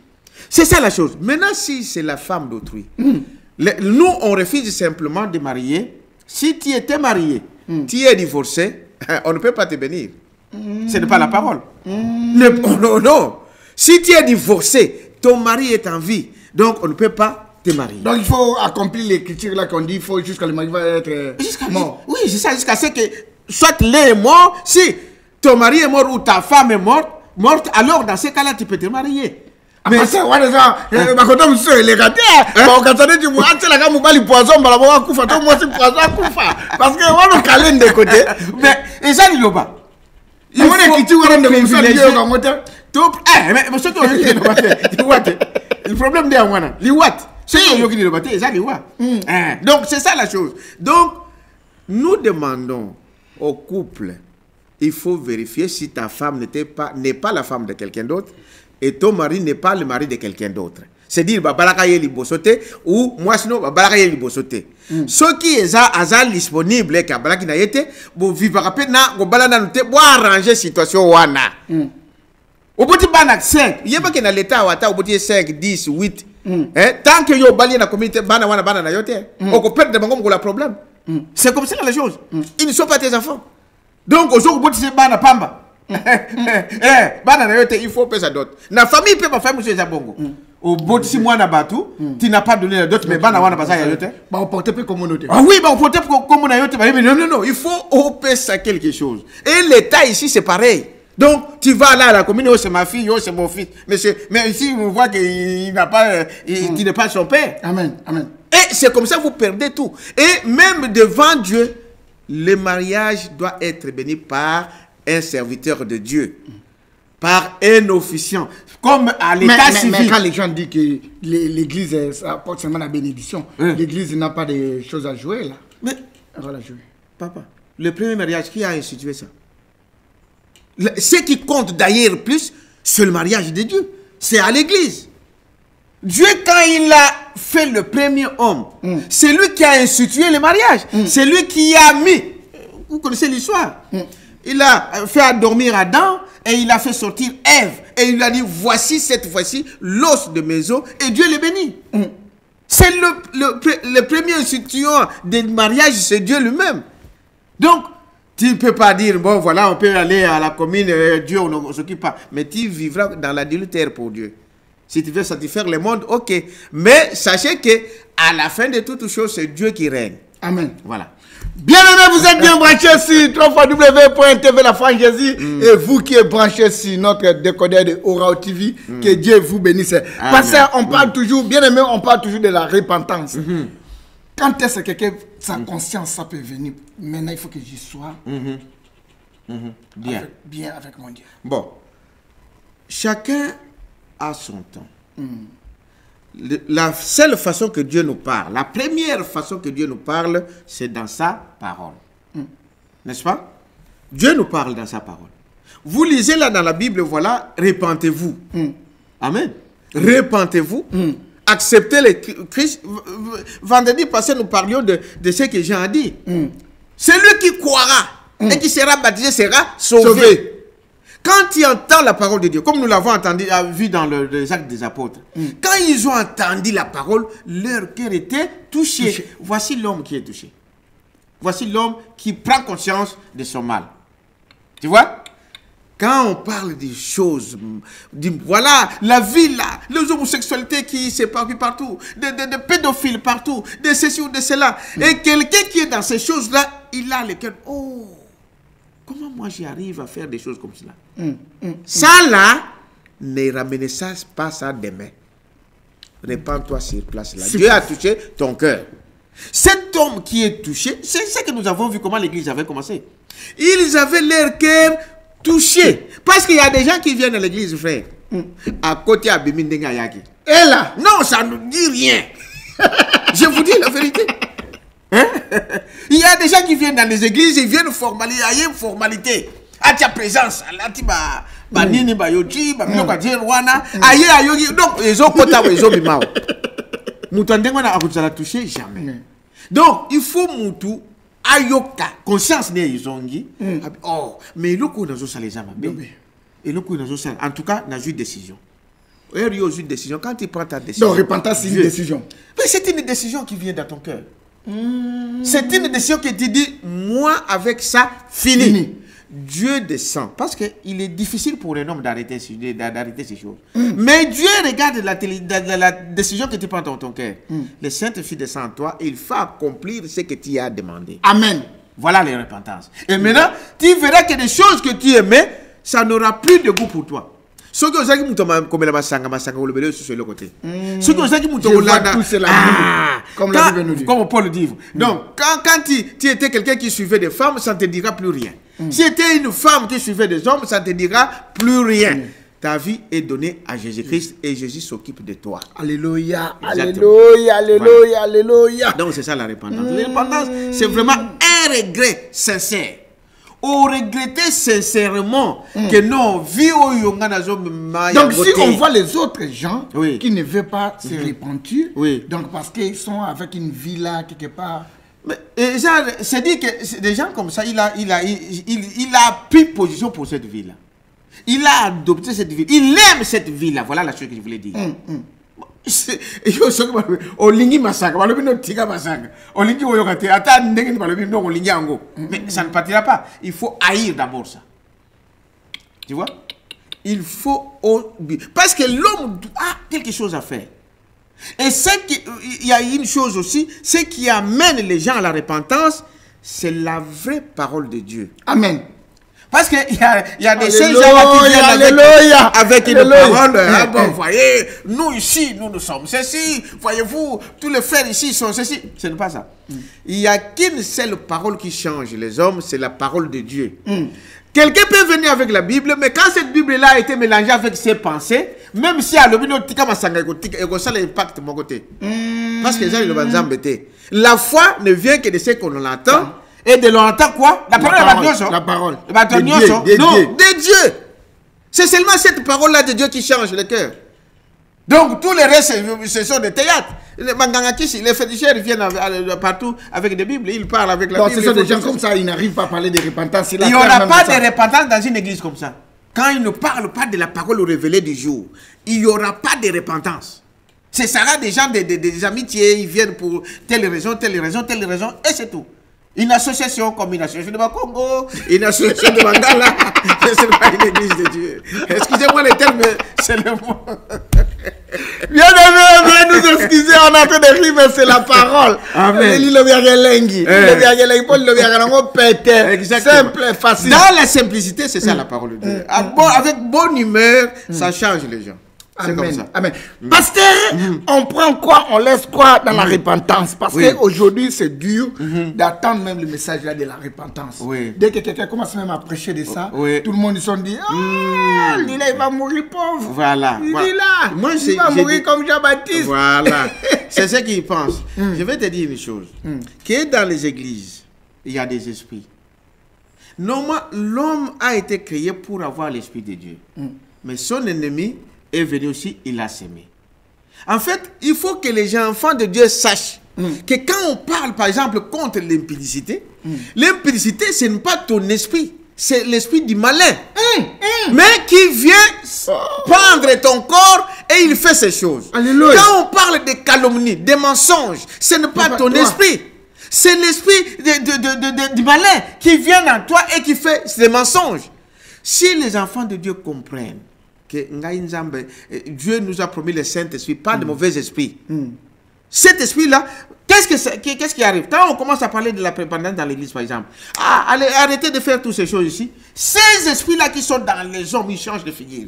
C'est ça la chose. Maintenant, si c'est la femme d'autrui, nous, on refuse simplement de marier. Si tu étais marié, tu es divorcé, on ne peut pas te bénir. Ce n'est pas la parole. Non, non. Si tu es divorcé, ton mari est en vie, donc on ne peut pas te marier. Donc il faut accomplir l'écriture là qu'on dit, il faut jusqu'à le mari va être mort. Oui, c'est ça, jusqu'à ce que soit l'un est mort, si ton mari est mort ou ta femme est morte, alors dans ce cas-là, tu peux te marier. Mais c'est quoi ça? Bakoto monsieur les gars, bakatane tu moi tu la gamu bali poison bala ba kufa to moi si poison kufa parce que on calme de côté. Mais ça il yoba. Il faut que tu vois de comme ça lié au moteur. Mais ce que le problème de Anwana, li what? C'est yoki le bateau, ça li what? Donc c'est ça la chose. Donc nous demandons au couple, il faut vérifier si ta femme n'est pas la femme de quelqu'un d'autre. Et ton mari n'est pas le mari de quelqu'un d'autre. C'est-à-dire, babalaka yeli bosote ou moi sinon babalaka yeli bosote. Ce qui est disponible et kabalaki na yete, bo vivra pe na go balana note bo arranger situation wana. Au bout de 5, il y a pas que dans l'état wata au bout de 5, 10, 8 Tant que yo bali na communauté bana wana bana na yote, on peut perdre bango pour le problème. C'est comme ça les choses. Ils ne sont pas tes enfants. Donc aujourd'hui tu sais bana pamba. Bana na yote il faut payer sa dot. Na famille peut pas faire monsieur Zabongo. Au bout de 6 mois na batu, tu n'as pas donné la dot mais bana wana basa yote. Bah on porte peu communauté. Ah oui, bah on porte comme na yote. Non, il faut payer ça quelque chose. Et l'état ici c'est pareil. Donc, tu vas là à la commune, oh, c'est ma fille, oh, c'est mon fils. Mais ici, on voit qu'il n'a pas, qu'il n'est pas son père. Amen, amen. Et c'est comme ça que vous perdez tout. Et même devant Dieu, le mariage doit être béni par un serviteur de Dieu, par un officiant, comme à l'état civil. Mais quand les gens disent que l'église apporte seulement la bénédiction, l'église n'a pas de choses à jouer là. Mais, voilà, jouer. Papa, le premier mariage, qui a institué ça? Ce qui compte d'ailleurs plus, c'est le mariage de Dieu. C'est à l'église. Dieu, quand il a fait le premier homme, c'est lui qui a institué le mariage. C'est lui qui a mis. Vous connaissez l'histoire. Il a fait dormir Adam et il a fait sortir Ève. Et il a dit, voici cette fois-ci l'os de mes os et Dieu le bénit. C'est le premier instituant du mariage, c'est Dieu lui-même. Donc, tu ne peux pas dire, bon voilà, on peut aller à la commune, Dieu, on ne s'occupe pas. Mais tu vivras dans l'adultère pour Dieu. Si tu veux satisfaire le monde, ok. Mais sachez que à la fin de toutes choses, c'est Dieu qui règne. Amen. Voilà. Bien-aimés, vous êtes bien branchés sur www.tv La Foi en Jésus. Et vous qui êtes branchés sur notre décodeur de Orao TV, que Dieu vous bénisse. Parce qu'on parle toujours, bien-aimés, on parle toujours de la repentance. Quand est-ce que quelqu'un, sa conscience, ça peut venir? Maintenant, il faut que j'y sois bien avec mon Dieu. Bon, chacun a son temps. La seule façon que Dieu nous parle, la première façon que Dieu nous parle, c'est dans sa parole. N'est-ce pas? Dieu nous parle dans sa parole. Vous lisez là dans la Bible, voilà, repentez-vous. Amen. Repentez-vous. Acceptez le Christ. Vendredi passé, nous parlions de ce que Jean a dit. Celui qui croira et qui sera baptisé sera sauvé. Quand tu entends la parole de Dieu, comme nous l'avons entendu, vu dans les Actes des Apôtres, quand ils ont entendu la parole, leur cœur était touché. Voici l'homme qui est touché. Voici l'homme qui prend conscience de son mal. Tu vois? Quand on parle des choses, voilà, la vie là, les homosexualités qui s'éparpillent partout, des pédophiles partout, de ceci ou de cela, et quelqu'un qui est dans ces choses-là, il a le cœur, oh, comment moi j'y arrive à faire des choses comme cela? Ça là, ne ramenez ça pas ça demain. Répands-toi sur place là. Dieu a touché ton cœur. Cet homme qui est touché, c'est ce que nous avons vu comment l'église avait commencé. Ils avaient leur cœur touché. Parce qu'il y a des gens qui viennent à l'église, frère. À côté à Bimindinga Yaki. Et là? Non, ça ne nous dit rien. Je vous dis la vérité. Hein? Il y a des gens qui viennent dans les églises, ils viennent formaliser. Il y a une formalité. À ta présence. Là, tu vas. Nini ba yoji, ba mioka jirwana. Aïe, aïe, donc, ils ont kota, ils ont bimao. Moutandengo na akutala touché jamais. Donc, il faut moutou. Ayoka, conscience ne yizongi. Oh, mais le coup n'a pas les âmes. Et le coup n'a pas, en tout cas, n'a pas eu de décision. Et il y a eu une décision. Quand tu prends ta décision. Donc, repentance, c'est une décision. Mais c'est une décision qui vient dans ton cœur. C'est une décision qui te dit, moi, avec ça, fini. Dieu descend. Parce qu'il est difficile pour un homme d'arrêter ces choses. Mais Dieu regarde la décision que tu prends dans ton cœur. Le Saint-Esprit descend en toi et il faut accomplir ce que tu as demandé. Amen. Voilà les repentances. Et maintenant, tu verras que des choses que tu aimais, ça n'aura plus de goût pour toi. Ceux qui ont dit comme la masanga ou le belé sur le côté. Ceux qui ont dit comme Paul dit. Donc, quand tu étais quelqu'un qui suivait des femmes, ça ne te dira plus rien. Si tu étais une femme qui suivait des hommes, ça ne te dira plus rien. Ta vie est donnée à Jésus-Christ et Jésus s'occupe de toi. Alléluia, alléluia, alléluia, alléluia. Donc c'est ça la repentance. La repentance, c'est vraiment un regret sincère. On regrettait sincèrement que nos vies donc si on voit les autres gens qui ne veulent pas se repentir, donc parce qu'ils sont avec une vie là quelque part. C'est dit que des gens comme ça, il a pris position pour cette vie-là. Il a adopté cette vie. Il aime cette vie-là. Voilà la chose que je voulais dire. olingi masaka balobi no tika masaka olingi oyoka te ata ndenge balobi no olingi yango mais ça ne partira pas. Il faut haïr d'abord ça, tu vois. Il faut parce que l'homme a quelque chose à faire. Et il y a une chose aussi, ce qui amène les gens à la repentance, c'est la vraie parole de Dieu. Amen. Parce qu'il y a des gens qui viennent avec une parole. Ah bon, voyez, nous ici, nous sommes ceci. Voyez-vous, tous les frères ici sont ceci. Ce n'est pas ça. Il n'y a qu'une seule parole qui change les hommes, c'est la parole de Dieu. Quelqu'un peut venir avec la Bible, mais quand cette Bible-là a été mélangée avec ses pensées, même si à l'obino tika masanga ego ça l'impact mon côté. Parce que les gens ils vont embêter. La foi ne vient que de ce qu'on entend. Et de l'entend quoi? La parole. De Dieu. C'est seulement cette parole-là de Dieu qui change le cœur. Donc tous les restes, ce sont des théâtres. Les Mangangakis, les féticheurs viennent partout avec des Bibles, ils parlent avec la Bible. Ce sont des gens comme ça, ils n'arrivent pas à parler de repentance. Il n'y aura pas de repentance dans une église comme ça. Quand ils ne parlent pas de la parole révélée du jour, il n'y aura pas de repentance. Ce sera des gens, des amitiés, ils viennent pour telle raison, et c'est tout. Une association comme une association de Congo, une association de Mangala, ce n'est pas une église de Dieu. Excusez-moi les termes, mais c'est le mot. Bien aimé, nous excuser, on a en train de rire, mais c'est la parole. Amen. Simple et facile. Dans la simplicité, c'est ça la parole de Dieu. Avec bonne humeur, ça change les gens. Amen. Amen. Pasteur, on prend quoi? On laisse quoi dans la repentance? Parce qu'aujourd'hui, c'est dur d'attendre même le message là de la repentance. Dès que quelqu'un commence même à prêcher de ça, tout le monde se dit ah, Lila, il va mourir pauvre. Voilà. Il est là. Il va mourir comme Jean-Baptiste. Voilà. C'est ce qu'ils pensent. Je vais te dire une chose. Que dans les églises, il y a des esprits. Normalement, l'homme a été créé pour avoir l'esprit de Dieu. Mais son ennemi est venu aussi, il a sémé. En fait, il faut que les enfants de Dieu sachent que quand on parle, par exemple, contre l'impudicité, l'impudicité, ce n'est pas ton esprit, c'est l'esprit du malin. Mais qui vient prendre ton corps et il fait ces choses. Alléluia. Quand on parle de calomnie, de mensonges, ce n'est pas ton esprit. C'est l'esprit du malin qui vient en toi et qui fait des mensonges. Si les enfants de Dieu comprennent que Dieu nous a promis le Saint-Esprit, pas de mauvais esprit. Cet esprit-là, qu'est-ce qui arrive? Quand on commence à parler de la repentance dans l'église, par exemple, allez, arrêtez de faire toutes ces choses ici. Ces esprits-là qui sont dans les hommes, ils changent de figure.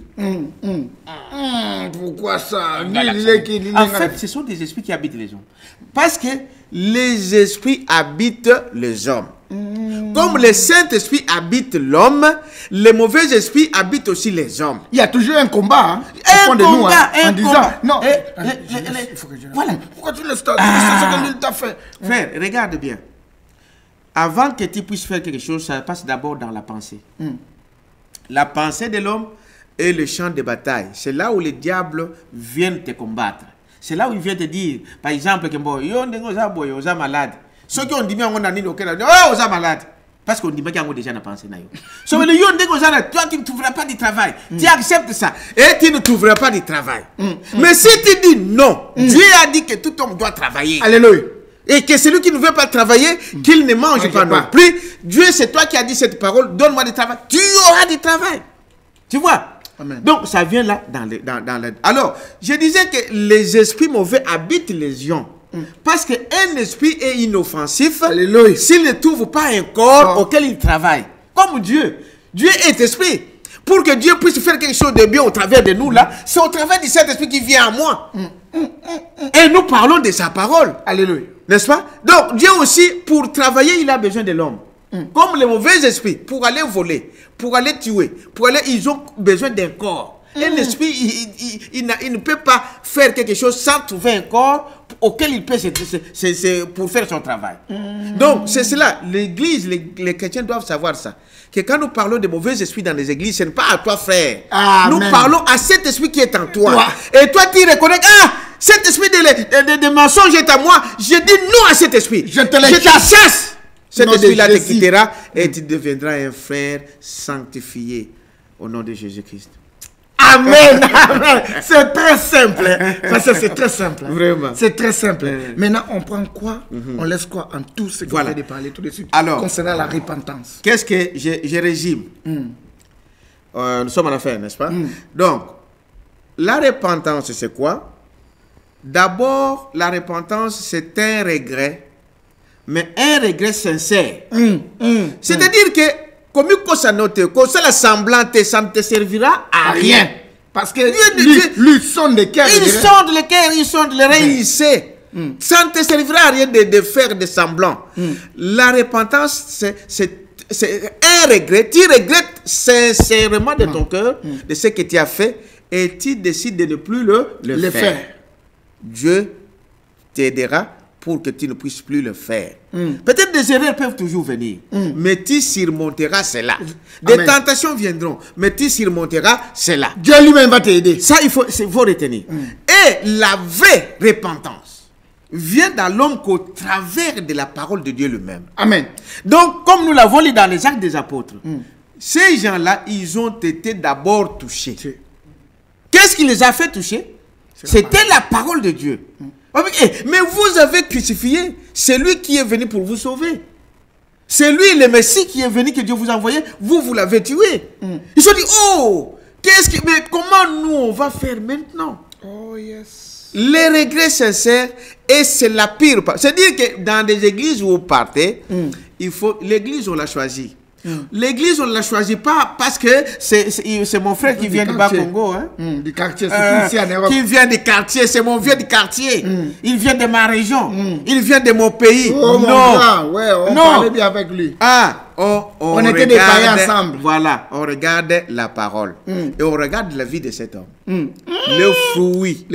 Pourquoi ça? En fait, ce sont des esprits qui habitent les hommes. Parce que les esprits habitent les hommes. Comme le Saint-Esprit habite l'homme, les mauvais esprits habitent aussi les hommes. Il y a toujours un combat au fond de nous, en disant non. Voilà. Pourquoi tu laisses ta fait? Frère, regarde bien. Avant que tu puisses faire quelque chose, ça passe d'abord dans la pensée. La pensée de l'homme est le champ de bataille. C'est là où les diables viennent te combattre. C'est là où ils viennent te dire, par exemple, que yo malade. Ceux qui ont dit qu'on a dit oh, vous êtes malade. Parce qu'on dit qu'ils ont déjà pensé. Toi, tu ne trouveras pas du travail. Tu acceptes ça. Et tu ne trouveras pas du travail. Mais si tu dis non, Dieu a dit que tout homme doit travailler. Alléluia. Et que celui qui ne veut pas travailler, qu'il ne mange pas non plus. Dieu, c'est toi qui as dit cette parole. Donne-moi du travail. Tu auras du travail. Tu vois? Amen. Donc, ça vient là dans le... Alors, je disais que les esprits mauvais habitent les gens. Parce qu'un esprit est inoffensif s'il ne trouve pas un corps auquel il travaille. Comme Dieu. Dieu est esprit. Pour que Dieu puisse faire quelque chose de bien au travers de nous, là, c'est au travers de cet esprit qui vient à moi. Et nous parlons de sa parole. Alléluia. N'est-ce pas? Donc, Dieu aussi, pour travailler, il a besoin de l'homme. Comme les mauvais esprits, pour aller voler, pour aller tuer, ils ont besoin d'un corps. Un esprit, il ne peut pas faire quelque chose sans trouver un corps auquel il peut pour faire son travail. Donc, c'est cela. L'église, les chrétiens doivent savoir ça. Que quand nous parlons de mauvais esprits dans les églises, ce n'est pas à toi, frère. Nous parlons à cet esprit qui est en toi. Et toi, tu reconnais, cet esprit de mensonge est à moi. Je dis non à cet esprit. Je te chasse. Cet esprit-là te quittera et tu deviendras un frère sanctifié au nom de Jésus-Christ. Amen, amen. C'est très simple. C'est très simple. Vraiment. C'est très simple. Maintenant, on prend quoi? On laisse quoi en tout ce que vous avez de parler tout de suite concernant la repentance? Qu'est-ce que je résume? Nous sommes à la fin, n'est-ce pas? Donc, la repentance, c'est quoi? D'abord, la repentance, c'est un regret, mais un regret sincère. C'est-à-dire que, comme ça note, comme ça la semblante, ça ne te servira à rien. Parce que lui sonde le cœur. Il sonde le cœur, il sonde le rein, il sait. Ça ne te servira à rien de faire des semblants. La repentance, c'est un regret. Tu regrettes sincèrement de ton cœur de ce que tu as fait et tu décides de ne plus le faire. Dieu t'aidera pour que tu ne puisses plus le faire. Peut-être des erreurs peuvent toujours venir, mais tu surmonteras cela. Des tentations viendront, mais tu surmonteras cela. Dieu lui-même va t'aider. Ça, il faut retenir. Et la vraie repentance vient dans l'homme qu'au travers de la parole de Dieu lui-même. Amen. Donc, comme nous l'avons lu dans les Actes des Apôtres, ces gens-là, ils ont été d'abord touchés. Qu'est-ce qui les a fait toucher? C'était la parole de Dieu. Mais vous avez crucifié celui qui est venu pour vous sauver. C'est lui, le Messie, qui est venu, que Dieu vous a envoyé. Vous l'avez tué. Ils se sont dit, oh, mais comment nous, on va faire maintenant? Oh, yes. Les regrets sincères, et c'est la pire. C'est-à-dire que dans des églises où vous partez, l'église, on l'a choisie. L'église, on ne l'a choisi pas parce que c'est mon frère qui vient du Bas-Congo. Hein? Du quartier, c'est ici en Europe. Qui vient du quartier, c'est mon vieux du quartier. Il vient de ma région. Il vient de mon pays. Oh, non. Ouais, on parlait bien avec lui. On était des païens ensemble. Voilà, on regarde la parole. Et on regarde la vie de cet homme. Le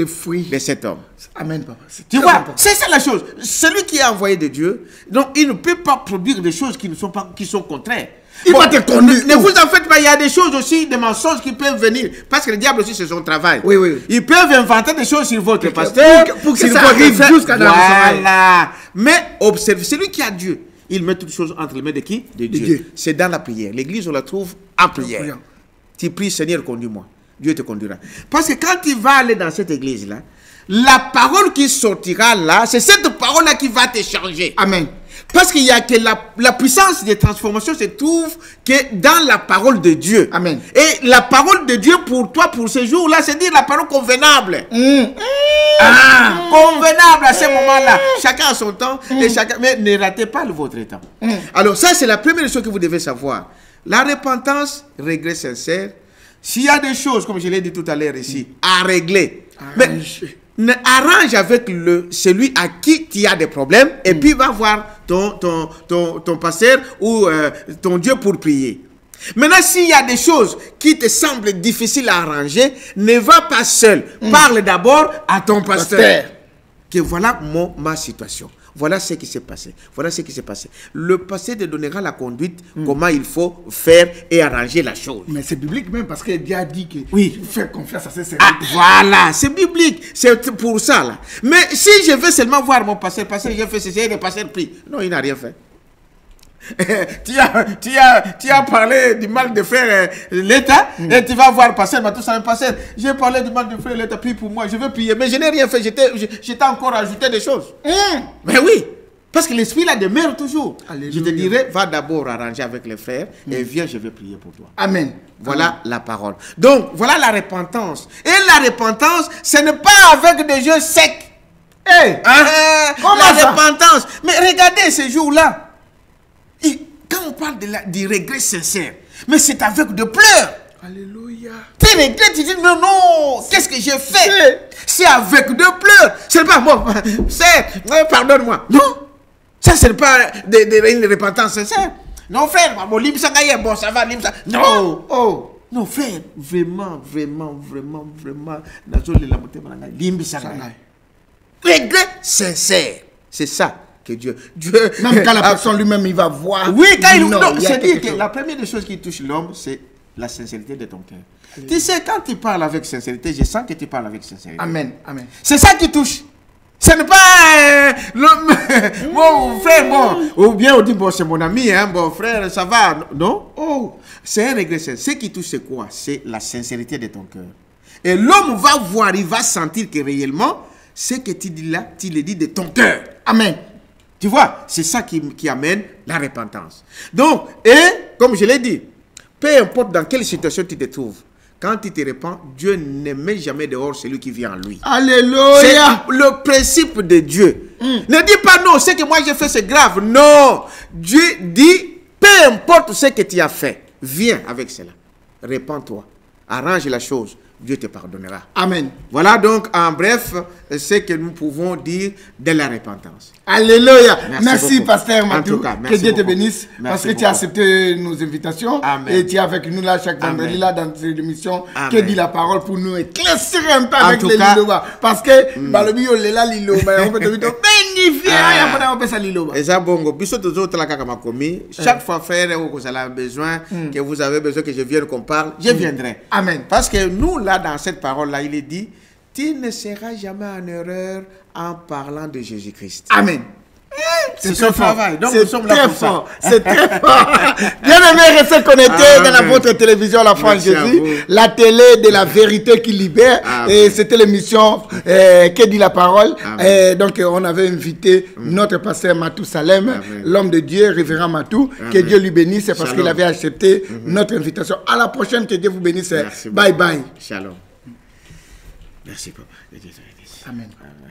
fruit de cet homme. Amen, papa. Tu vois, c'est ça la chose. Celui qui est envoyé de Dieu, donc il ne peut pas produire des choses qui sont contraires. Il va te conduire. Ne vous en faites pas, il y a des choses aussi, des mensonges qui peuvent venir. Parce que le diable aussi, c'est son travail. Oui. Ils peuvent inventer des choses sur votre pasteur. Pour que ça arrive jusqu'à dans Voilà. Mais observez, celui qui a Dieu, il met toutes choses entre les mains de qui? De Dieu. C'est dans la prière. L'église, on la trouve en prière. Tu pries, Seigneur, conduis-moi. Dieu te conduira. Parce que quand tu vas aller dans cette église-là, la parole qui sortira là, c'est cette parole-là qui va te changer. Amen. Parce qu'il y a que la puissance des transformations se trouve que dans la parole de Dieu. Amen. Et la parole de Dieu pour toi, pour ce jour-là, c'est dire la parole convenable. Convenable à ce moment-là. Chacun a son temps, mais ne ratez pas votre temps. Alors ça, c'est la première chose que vous devez savoir. La repentance, regret sincère. S'il y a des choses, comme je l'ai dit tout à l'heure ici, à régler, mais arrange avec celui à qui tu as des problèmes et puis va voir ton pasteur ou ton Dieu pour prier. Maintenant, s'il y a des choses qui te semblent difficiles à arranger, ne va pas seul. Parle d'abord à ton pasteur. Que voilà ma situation. Voilà ce qui s'est passé. Voilà ce qui s'est passé. Le pasteur te donnera la conduite, comment il faut faire et arranger la chose. Mais c'est biblique même parce que Dieu a dit que faire confiance à ses serviteurs. Voilà, c'est biblique. C'est pour ça là. Mais si je veux seulement voir mon pasteur, j'ai fait ceci et le pasteur prie. Non, il n'a rien fait. tu as parlé du mal de faire l'État et tu vas voir pasteur, pasteur, j'ai parlé du mal de faire l'État, prie pour moi, je veux prier, mais je n'ai rien fait, j'étais encore ajouté des choses. Mais oui, parce que l'esprit là demeure toujours. Alléluia. Je te dirais, va d'abord arranger avec les frères et viens, je vais prier pour toi. Amen. Voilà la parole. Donc, voilà la repentance. Et la repentance, ce n'est pas avec des yeux secs. La repentance. Mais regardez ces jours-là. Quand on parle du regret sincère, mais c'est avec de pleurs. Alléluia. Tu regrettes, tu dis non, qu'est-ce que j'ai fait? C'est avec de pleurs. C'est pas moi, pardonne-moi. Non, ça c'est pas une repentance sincère. Non frère, bon ça va, non. Non frère, vraiment. Regret sincère, c'est ça. Que Dieu même quand la personne lui-même il va voir. Oui, quand c'est-à-dire que la première des choses qui touche l'homme, c'est la sincérité de ton cœur. Tu sais, quand tu parles avec sincérité, je sens que tu parles avec sincérité. Amen. C'est ça qui touche. Ce n'est pas mon frère, bon, ou bien on dit, bon, c'est mon ami, hein, bon frère, ça va. Non, oh, c'est un regret. Ce qui touche, c'est quoi? C'est la sincérité de ton cœur. Et l'homme va voir, il va sentir que réellement, ce que tu dis là, tu le dis de ton cœur. Amen. Tu vois, c'est ça qui amène la repentance. Donc, et, comme je l'ai dit, peu importe dans quelle situation tu te trouves, quand tu te repens, Dieu ne met jamais dehors celui qui vient en lui. Alléluia. C'est le principe de Dieu. Ne dis pas non, ce que moi j'ai fait c'est grave. Non. Dieu dit, peu importe ce que tu as fait, viens avec cela. Repens-toi. Arrange la chose. Dieu te pardonnera. Amen. Voilà donc en bref ce que nous pouvons dire de la repentance. Alléluia. Merci Pasteur En Matou. tout cas, Que Dieu te beaucoup. bénisse parce que tu as accepté nos invitations. Amen. Et tu es avec nous là chaque vendredi Amen. là dans cette émission. Amen. Que dit la parole pour nous éclaircir un peu En avec tout les cas, liloba. Parce que balobi yo lela liloba. On peut te dire magnifique. On peut ça liloba. Et ça bongo. Biso toujours la kakamakomi. Chaque fois frère où vous avez besoin, que vous avez besoin que je vienne qu'on parle, je viendrai. Amen. Parce que nous là dans cette parole là, il est dit, tu ne seras jamais en erreur en parlant de Jésus-Christ. Amen. C'est son travail. Donc C'est nous sommes là très pour ça. fort. C'est très fort. Bien aimé, restez connectés dans la votre télévision La France Merci à Jésus, vous. la télé de la vérité qui libère. Amen. Et c'était l'émission Que dit la parole. Amen. Donc on avait invité notre pasteur Matou Salem, Amen. l'homme de Dieu, révérend Matou. Que Amen. Dieu lui bénisse parce Shalom. qu'il avait accepté notre invitation. À la prochaine, que Dieu vous bénisse. Merci Bye beaucoup. bye. Shalom. Merci papa. Que Dieu te bénisse. Amen. Amen.